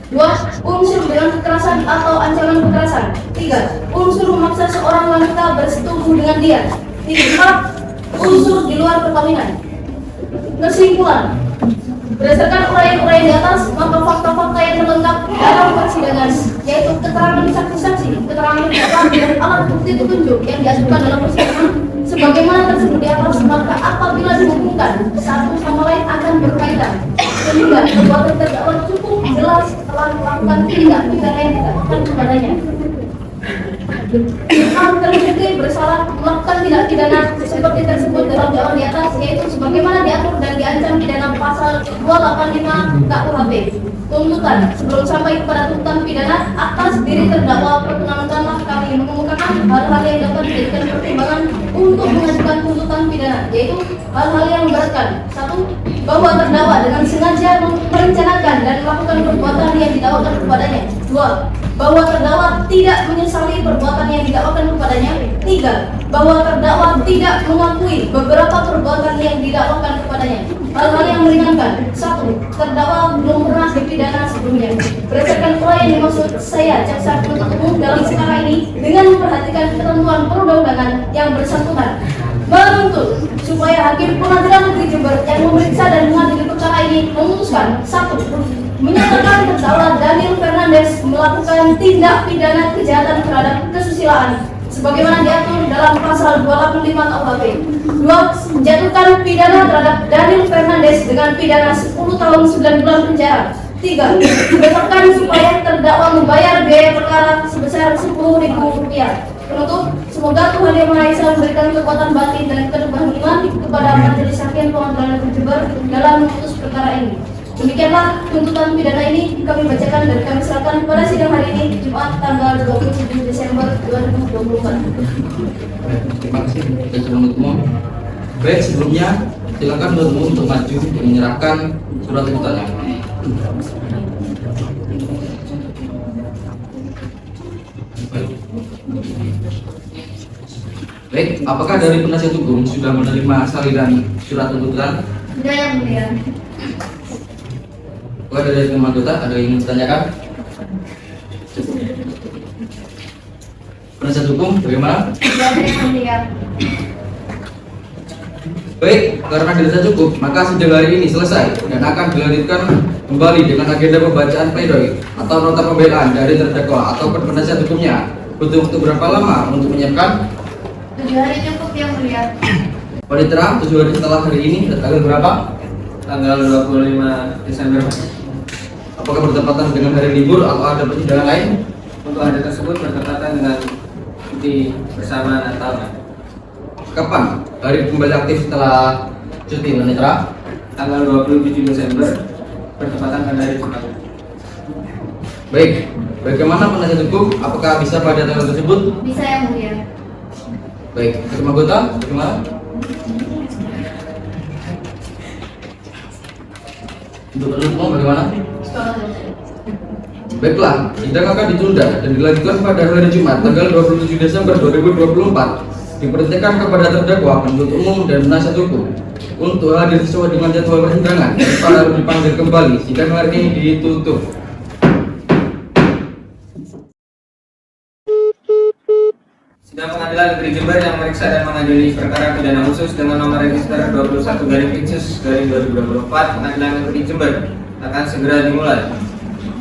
2. Unsur dengan kekerasan atau ancaman kekerasan. 3. Unsur memaksa seorang wanita bersetubuh dengan dia. 4. Unsur di luar perkawinan. Kesimpulan. Berdasarkan uraian-uraian di atas, maka fakta-fakta yang terlengkap dalam persidangan, yaitu keterangan saksi-saksi, keterangan terdakwa dan alat bukti petunjuk yang diajukan dalam persidangan, sebagaimana tersebut di atas, maka apabila dihubungkan satu sama lain akan berkaitan, sehingga perbuatan terdakwa cukup jelas telah melakukan tindak pidana yang didakwakan kepadanya. Yang terbukti bersalah melakukan tindak pidana seperti tersebut dalam dakwaan di atas, yaitu sebagaimana diatur dan diancam pidana pasal 285 KUHP. Tuntutan. Sebelum sampai kepada tuntutan pidana atas diri terdakwa, perkenankanlah kami mengemukakan hal-hal yang dapat dijadikan pertimbangan untuk mengajukan tuntutan pidana, yaitu hal-hal yang memberatkan. 1. Bahwa terdakwa dengan sengaja merencanakan dan melakukan perbuatan yang didakwakan kepadanya. 2. Bahwa terdakwa tidak menyesali perbuatan yang didakwakan kepadanya. 3. Bahwa terdakwa tidak mengakui beberapa perbuatan yang didakwakan kepadanya. Hal-hal yang meringankan. 1. Terdakwa belum pernah dipidana sebelumnya. Berdasarkan uraian yang dimaksud saya, jaksa penuntut umum dalam perkara ini dengan memperhatikan ketentuan perundang-undangan yang bersangkutan, menuntut supaya Hakim Pengadilan Negeri Jember yang memeriksa dan mengadili perkara ini memutuskan. 1. Menyatakan terdakwa Daniel Fernandes melakukan tindak pidana kejahatan terhadap kesusilaan sebagaimana diatur dalam pasal 285 KUHP. 2. Menjatuhkan pidana terhadap Daniel Fernandes dengan pidana 10 tahun 9 bulan penjara. 3. Menetapkan supaya terdakwa membayar biaya perkara sebesar Rp10.000. Penutup, semoga Tuhan Yang Maha Esa memberikan kekuatan batin dan keteguhan iman kepada majelis hakim Pengadilan Negeri Jember dalam memutus perkara ini. Demikianlah tuntutan pidana ini kami bacakan dan kami serahkan pada sidang hari ini Jumat tanggal 27 Desember 2024. Terima kasih atas penuntut umum. Baik, sebelumnya silakan penuntut umum untuk maju dan menyerahkan surat tuntutannya. Baik, apakah dari penasihat hukum sudah menerima salinan surat tuntutan? Sudah, Yang Mulia. Apakah dari teman anggota ada yang ingin ditanyakan? Penasihat hukum bagaimana? Sudah ada, Yang Mulia. Baik, karena dirasa cukup, maka sidang hari ini selesai dan akan dilanjutkan kembali dengan agenda pembacaan pledoi atau nota pembelaan dari terdakwa atau penasihat hukumnya. Butuh waktu berapa lama untuk menyiapkan? 7 hari cukup, Yang Mulia. Panitera, 7 hari setelah hari ini, tanggal berapa? Tanggal 25 Desember. Apakah bertepatan dengan hari libur atau ada persidangan lain? Untuk hari tersebut bertepatan dengan cuti bersama Natal. Kapan hari kembali aktif setelah cuti, Panitera? Tanggal 27 Desember bertepatan dengan hari Jumat. Baik, bagaimana penasihat hukum? Apakah bisa pada tanggal tersebut? Bisa, Yang Mulia. Baik, ketua anggota, bagaimana? Untuk penuntut umum bagaimana? Baiklah, sidang akan ditunda dan dilanjutkan pada hari Jumat tanggal 27 Desember 2024. Diperintahkan kepada terdakwa, penuntut umum dan penasihat hukum untuk hadir sesuai dengan jadwal persidangan dan para dipanggil kembali. Sidang hari ini ditutup. Sidang Pengadilan Negeri Jember yang memeriksa dan mengadili perkara pidana khusus dengan nomor register 21/2024 Pengadilan Negeri Jember akan segera dimulai.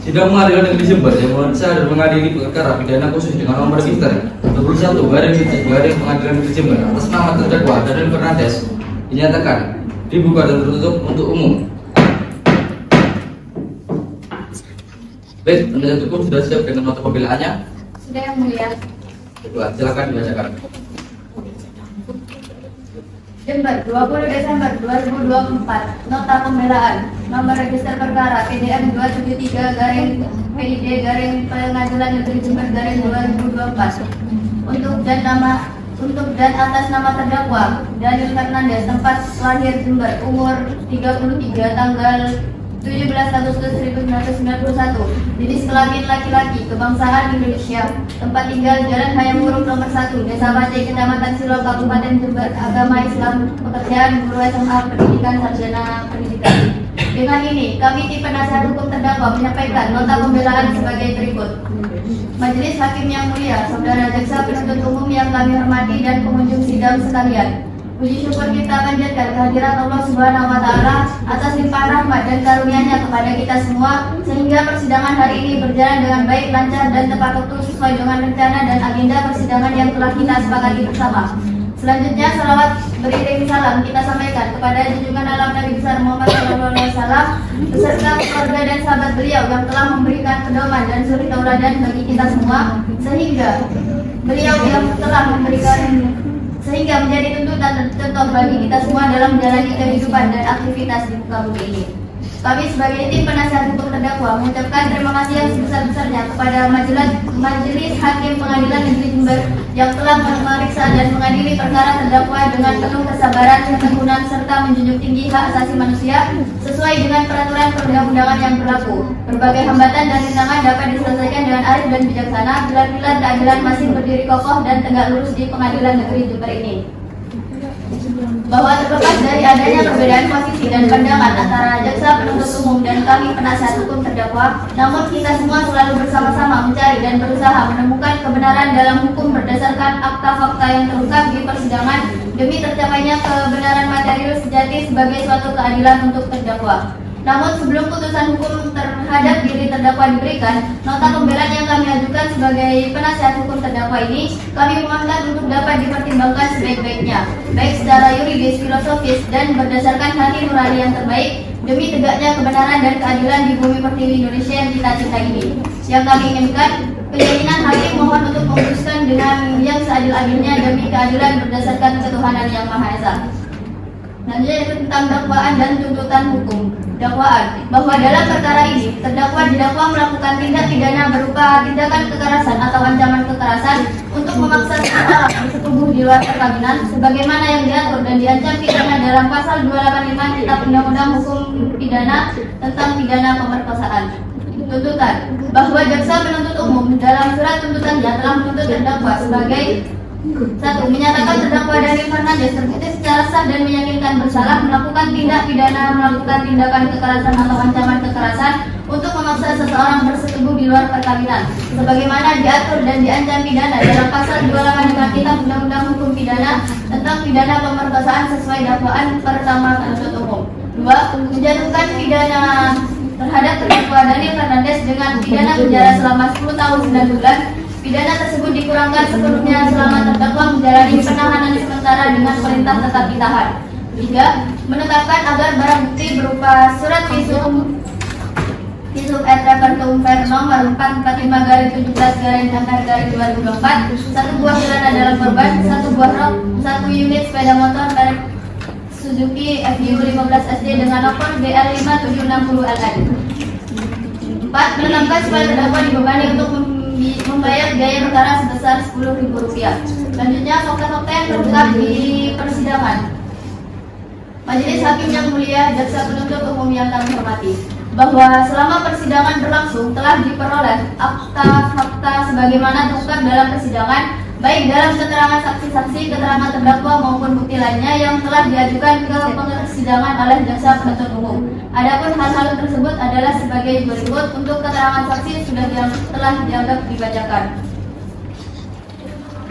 Sidang Pengadilan Negeri Jember yang memeriksa dan mengadili perkara pidana khusus dengan nomor register 21/2024 Pengadilan Negeri Jember atas nama terdakwa Daniel Fernandes dinyatakan dibuka dan tertutup untuk umum. Baik, penasihat hukum sudah siap dengan nota pembelaannya. Sudah, Yang Mulia. Silakan dibacakan. Jember, 20 Desember 2024. Nota pembelaan. Nomor register perkara PDM 273/PID Pengadilan Negeri Jember 2024. Untuk dan atas nama terdakwa Daniel Fernandes, tempat lahir Jember, umur 33, tanggal 17 Agustus 1991, jenis kelamin laki-laki, kebangsaan Indonesia, tempat tinggal Jalan Hayam Wuruk nomor 1, Desa Pacet, Kecamatan Silo, Kabupaten Jember, agama Islam, pekerjaan guru SMA, pendidikan sarjana pendidikan. Dengan ini, kami tim penasihat hukum terdakwa menyampaikan nota pembelaan sebagai berikut. Majelis Hakim yang mulia, saudara jaksa penuntut umum yang kami hormati dan pengunjung sidang sekalian. Puji syukur kita panjatkan kehadiran Allah Subhanahu wa Ta'ala atas limpahan rahmat dan karunia-Nya kepada kita semua, sehingga persidangan hari ini berjalan dengan baik, lancar, dan tepat waktu sesuai dengan rencana dan agenda persidangan yang telah kita sepakati bersama. Selanjutnya, salawat beriring salam kita sampaikan kepada junjungan alam Nabi besar Muhammad SAW beserta keluarga dan sahabat beliau yang telah memberikan pedoman dan suri tauladan bagi kita semua, sehingga beliau yang telah memberikan sehingga menjadi tuntutan dan contoh bagi kita semua dalam menjalani kehidupan dan aktivitas di muka bumi ini. Kami sebagai tim penasihat hukum terdakwa mengucapkan terima kasih yang sebesar-besarnya kepada Majelis Hakim Pengadilan Negeri Jember yang telah memeriksa dan mengadili perkara terdakwa dengan penuh kesabaran, ketekunan, serta menjunjung tinggi hak asasi manusia sesuai dengan peraturan perundang-undangan yang berlaku. Berbagai hambatan dan rintangan dapat diselesaikan dengan arif dan bijaksana bila keadilan masih berdiri kokoh dan tegak lurus di Pengadilan Negeri Jember ini. Bahwa terlepas dari adanya perbedaan posisi dan pandangan antara jaksa penuntut umum dan kami penasihat hukum terdakwa, namun kita semua selalu bersama-sama mencari dan berusaha menemukan kebenaran dalam hukum berdasarkan fakta-fakta yang terungkap di persidangan demi tercapainya kebenaran material sejati sebagai suatu keadilan untuk terdakwa. Namun sebelum putusan hukum terhadap diri terdakwa diberikan, nota pembelaan yang kami ajukan sebagai penasihat hukum terdakwa ini kami mohonkan untuk dapat dipertimbangkan sebaik-baiknya, baik secara yuridis, filosofis, dan berdasarkan hati nurani yang terbaik demi tegaknya kebenaran dan keadilan di bumi pertiwi Indonesia yang kita cintai ini. Yang kami inginkan, keyakinan hakim mohon untuk memutuskan dengan yang seadil-adilnya demi keadilan berdasarkan ketuhanan yang Maha Esa. Selanjutnya yaitu tentang dakwaan dan tuntutan hukum. Dakwaan bahwa dalam perkara ini terdakwa didakwa melakukan tindak pidana berupa tindakan kekerasan atau ancaman kekerasan untuk memaksa seseorang bersetubuh di luar perkawinan sebagaimana yang diatur dan diancam pidana dalam pasal 285 Kitab Undang-Undang Hukum Pidana tentang pidana pemerkosaan. Tuntutan bahwa jaksa penuntut umum dalam surat tuntutannya telah menuntut terdakwa sebagai 1. Menyatakan terdakwa Daniel Fernandes terbukti secara sah dan meyakinkan bersalah melakukan tindak pidana melakukan tindakan kekerasan atau ancaman kekerasan untuk memaksa seseorang bersetubuh di luar perkawinan sebagaimana diatur dan diancam pidana dalam pasal 285 Kitab Undang-Undang Hukum Pidana tentang pidana pemerkosaan sesuai dakwaan pertama penuntut umum. 2. Menjatuhkan pidana terhadap terdakwa Daniel Fernandes dengan pidana penjara selama 10 tahun 9 bulan. Pidana tersebut dikurangkan sepenuhnya selama terdakwa menjalani penahanan sementara dengan perintah tetap ditahan. 3. Menetapkan agar barang bukti berupa surat visum et repertum ver nomor 445/17/2024, 1 buah celana dalam korban, 1 buah rok, 1 unit sepeda motor merek Suzuki FU 15 SD dengan nomor BR5760LN. 4. Menetapkan supaya terdakwa dibebani untuk membayar biaya perkara sebesar Rp10.000. Selanjutnya fakta-fakta yang terungkap di persidangan. Majelis Hakim yang mulia, jaksa penuntut umum yang kami hormati, bahwa selama persidangan berlangsung telah diperoleh fakta-fakta sebagaimana terungkap dalam persidangan, baik dalam keterangan saksi-saksi, keterangan terdakwa maupun bukti lainnya yang telah diajukan ke persidangan oleh jaksa penuntut umum. Adapun hal-hal tersebut adalah sebagai berikut. Untuk keterangan saksi telah dianggap dibacakan.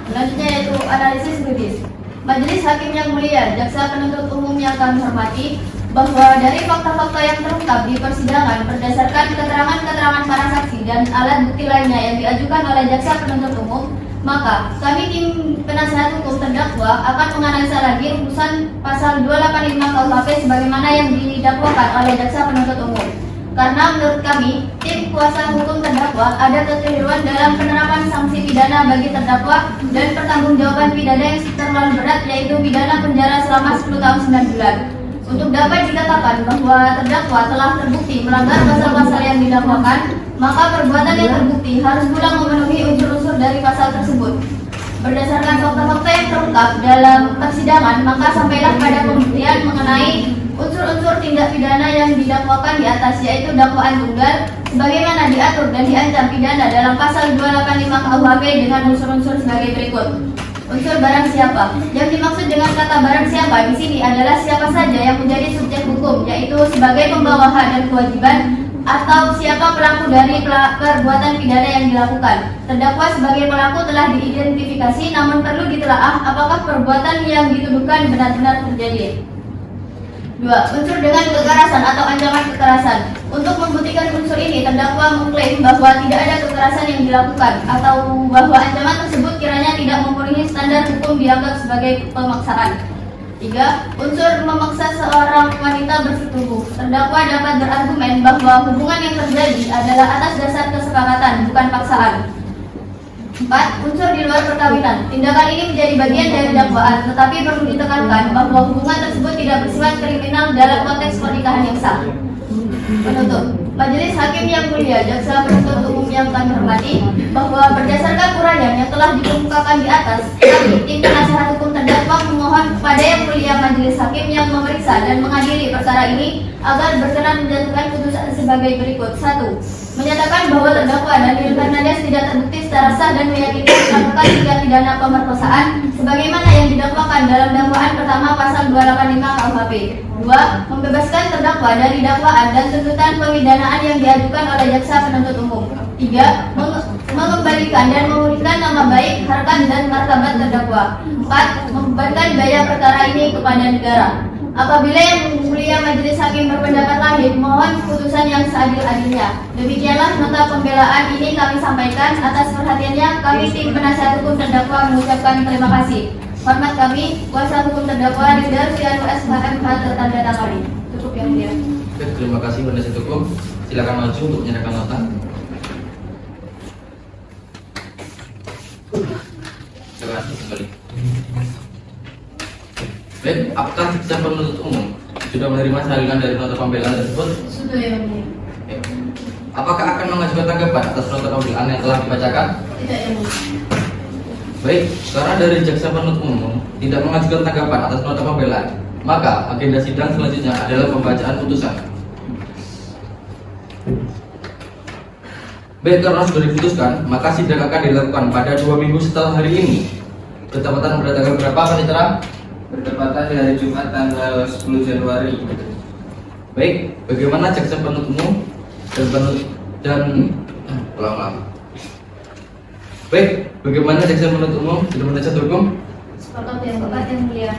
Selanjutnya yaitu analisis medis. Majelis Hakim yang mulia, jaksa penuntut umum yang kami hormati, bahwa dari fakta-fakta yang terungkap di persidangan berdasarkan keterangan-keterangan para saksi dan alat bukti lainnya yang diajukan oleh jaksa penuntut umum, maka kami tim penasihat hukum terdakwa akan menganalisa lagi rumusan pasal 285 KUHP sebagaimana yang didakwakan oleh jaksa penuntut umum. Karena menurut kami, tim kuasa hukum terdakwa ada kekeliruan dalam penerapan sanksi pidana bagi terdakwa dan pertanggungjawaban pidana yang terlalu berat, yaitu pidana penjara selama 10 tahun 9 bulan. Untuk dapat dikatakan bahwa terdakwa telah terbukti melanggar pasal-pasal yang didakwakan, maka perbuatan yang terbukti harus pula memenuhi unsur-unsur dari pasal tersebut. Berdasarkan fakta-fakta yang terungkap dalam persidangan, maka sampailah pada pembuktian mengenai unsur-unsur tindak pidana yang didakwakan di atas, yaitu dakwaan tunggal sebagaimana diatur dan diancam pidana dalam pasal 285 KUHP dengan unsur-unsur sebagai berikut. Unsur barang siapa. Yang dimaksud dengan kata barang siapa di sini adalah siapa saja yang menjadi subjek hukum, yaitu sebagai pembawa hak dan kewajiban, atau siapa pelaku dari perbuatan pidana yang dilakukan. Terdakwa sebagai pelaku telah diidentifikasi, namun perlu ditelaah apakah perbuatan yang dituduhkan benar-benar terjadi. 2. Unsur dengan kekerasan atau ancaman kekerasan. Untuk membuktikan unsur ini, terdakwa mengklaim bahwa tidak ada kekerasan yang dilakukan atau bahwa ancaman tersebut kiranya tidak memenuhi standar hukum dianggap sebagai pemaksaan. 3. Unsur memaksa seorang wanita bersetubuh. Terdakwa dapat berargumen bahwa hubungan yang terjadi adalah atas dasar kesepakatan, bukan paksaan. 4. Unsur di luar perkawinan. Tindakan ini menjadi bagian dari dakwaan, tetapi perlu ditekankan bahwa hubungan tersebut tidak bersifat kriminal dalam konteks pernikahan yang sah. Penuntut. Majelis Hakim yang mulia, jaksa penuntut umum yang kami hormati, bahwa berdasarkan uraian yang telah dikemukakan di atas, kami tim penasihat hukum terdakwa memohon kepada yang mulia Majelis Hakim yang memeriksa dan mengadili perkara ini agar berkenan menjatuhkan putusan sebagai berikut. 1. Menyatakan bahwa terdakwa Daniel Fernandes tidak terbukti secara sah dan meyakinkan melakukan tindak pidana pemerkosaan sebagaimana yang didakwakan dalam dakwaan pertama pasal 285 KUHP. 2. Membebaskan terdakwa dari dakwaan dan tuntutan pemidanaan yang diajukan oleh jaksa penuntut umum. 3. Mengembalikan dan memulihkan nama baik, harkat dan martabat terdakwa. 4. Membebankan biaya perkara ini kepada negara. Apabila yang mulia Majelis Hakim berpendapat lain, mohon keputusan yang seadil-adilnya. Demikianlah nota pembelaan ini kami sampaikan. Atas perhatiannya, kami tim penasihat hukum terdakwa mengucapkan terima kasih. Hormat kami, kuasa hukum terdakwa Ridal Sianu SHMH tertanda tangani. Cukup yang mulia. Terima kasih penasihat hukum. Silakan maju untuk menyerahkan nota. Terima kasih kembali. Baik, apakah jaksa penuntut umum sudah menerima salinan dari nota pembelaan tersebut? Sudah yang mulia. Oke. Apakah akan mengajukan tanggapan atas nota pembelaan yang telah dibacakan? Tidak yang mulia. Baik, karena dari jaksa penuntut umum tidak mengajukan tanggapan atas nota pembelaan, maka agenda sidang selanjutnya adalah pembacaan putusan. Baik, karena sudah diputuskan, maka sidang akan dilakukan pada 2 minggu setelah hari ini. Bertepatan pada tanggal berapa, Panitera? Bertepatan di hari Jumat tanggal 10 Januari. Baik, bagaimana jaksa penuntut umum dan ulang-ulang. Baik, bagaimana jaksa penuntut umum sudah penasihat hukum? Sepakat yang mulia.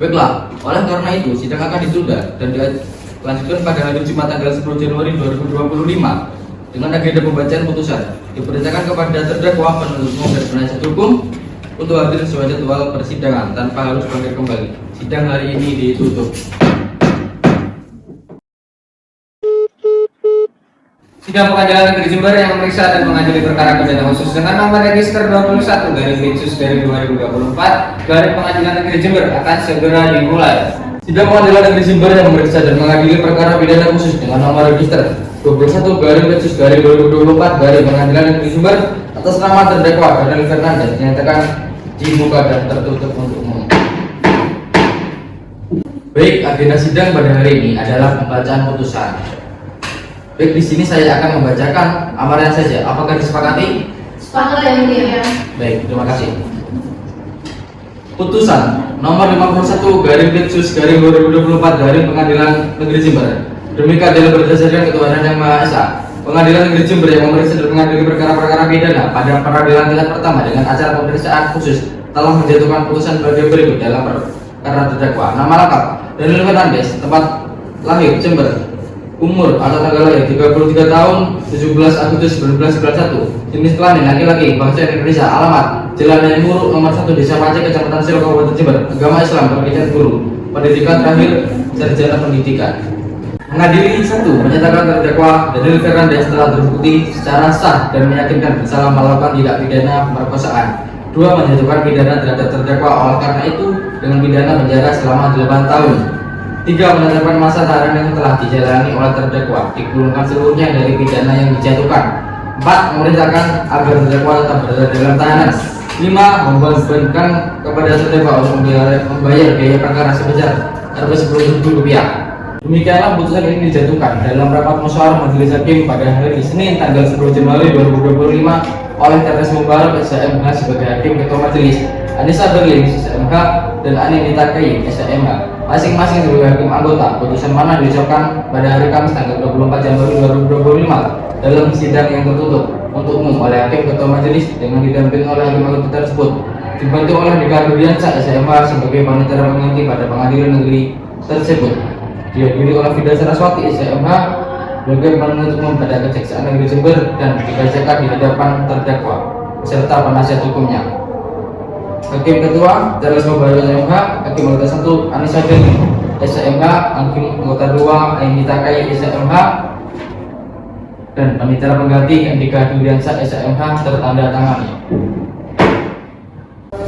Baiklah, oleh karena itu sidang akan ditunda dan dilanjutkan pada hari Jumat tanggal 10 Januari 2025 dengan agenda pembacaan putusan. Diperintahkan kepada terdakwa, penuntut umum dan penasihat hukum untuk hadir sesuai jadwal persidangan tanpa harus bangkit kembali. Sidang hari ini ditutup. Sidang Pengadilan Negeri Jember yang memeriksa dan mengadili perkara pidana khusus dengan nomor register 21 dari 2024 garing Pengadilan Negeri Jember akan segera dimulai. Sidang Pengadilan Negeri Jember yang memeriksa dan mengadili perkara pidana khusus dengan nomor register 21 garing 2024 garing Pengadilan Negeri Jember atas nama terdakwa Daniel Fernandes dinyatakan dibuka dan tertutup untuk umum. Baik, agenda sidang pada hari ini adalah pembacaan putusan. Baik, di sini saya akan membacakan amaran saja. Apakah disepakati? Sepakat yang mulia. Baik, terima kasih. Putusan nomor 51 garing Litsus garing 2024 garing Pengadilan Negeri Jember. Demikian adalah berdasarkan ketuhanan yang Maha Esa. Pengadilan Negeri Jember yang memeriksa dan mengadili perkara-perkara pidana pada peradilan tingkat pertama dengan acara pemeriksaan khusus telah menjatuhkan putusan sebagai berikut dalam perkara terdakwa. Nama lengkap Daniel Fernandes, tempat lahir Jember, umur atau tanggal lahir 33 tahun 17 Agustus 1991, jenis kelamin laki-laki, bangsa Indonesia, alamat Jalan Raya Muruk nomor 1 Desa Pacet, Kecamatan Silo, Kabupaten Jember, agama Islam, pendidikan guru, pendidikan terakhir sarjana pendidikan. Mengadili 1. Menyatakan terdakwa Daniel Fernandes telah terbukti secara sah dan meyakinkan bersalah melakukan tindak pidana pemerkosaan. 2. Menjatuhkan pidana terhadap terdakwa oleh karena itu dengan pidana penjara selama 8 tahun. 3. Menetapkan masa tahanan yang telah dijalani oleh terdakwa digulungkan seluruhnya dari pidana yang dijatuhkan. 4. Memerintahkan agar terdakwa tetap berada dalam tahanan. 5. Membebankan kepada terdakwa untuk membayar biaya perkara sebesar Rp10.000. Demikianlah putusan ini dijatuhkan dalam rapat musyawarah majelis hakim pada hari Senin tanggal 10 Januari 2025 oleh Terdes Mubarak SMH sebagai hakim ketua majelis, Anissa Berlin SMH dan Ani Ditakai SMH masing-masing sebagai hakim anggota. Putusan mana diucapkan pada hari Kamis tanggal 24 Januari 2025 dalam sidang yang tertutup untuk umum oleh hakim ketua majelis dengan didampingi oleh hakim anggota tersebut, dibantu oleh Dika Rudiansa SMH sebagai panitia pengganti pada pengadilan negeri tersebut. Dihadiri oleh Fida Saraswati SMH sebagai penuntut umum pada Kejaksaan Negeri Jember dan dibacakan di hadapan terdakwa beserta penasihat hukumnya. Hakim Ketua Charles Mubarak SMH, Hakim Anggota 1 Anissa Berlin SMH, Hakim Anggota 2 Aini Takai SMH dan panitera pengganti Andika Duliansa SMH tertanda tangani.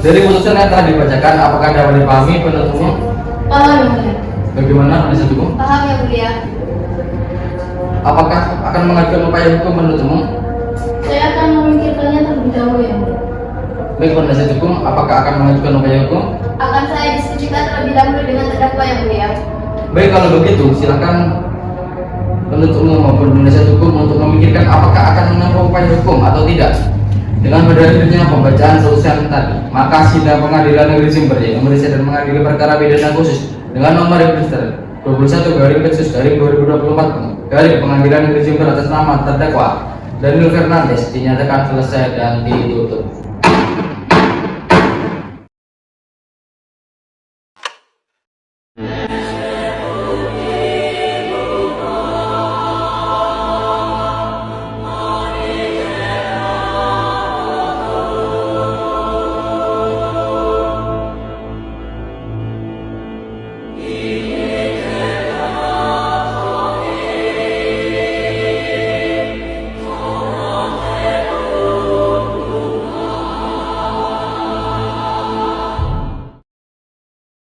Dari putusan yang telah dibacakan, apakah dapat dipahami penuntut umum? Paham yang mulia. Bagaimana penasihat hukum? Paham yang mulia. Apakah akan mengajukan upaya hukum penuntut umum? Saya akan memikirkannya terlebih dahulu yang mulia. Baik, penasihat hukum, apakah akan mengajukan upaya hukum? Akan saya diskusikan terlebih dahulu dengan terdakwa yang mulia. Baik, kalau begitu silakan penuntut umum maupun penasihat hukum untuk memikirkan apakah akan menempuh upaya hukum atau tidak. Dengan berdasarnya pembacaan putusan tadi, maka sidang Pengadilan Negeri Jember yang memeriksa dan mengadili perkara pidana khusus dengan nomor register 21 garing Litsus garing 2024 garing Pengadilan Negeri Jember atas nama terdakwa Daniel Fernandes dinyatakan selesai dan ditutup.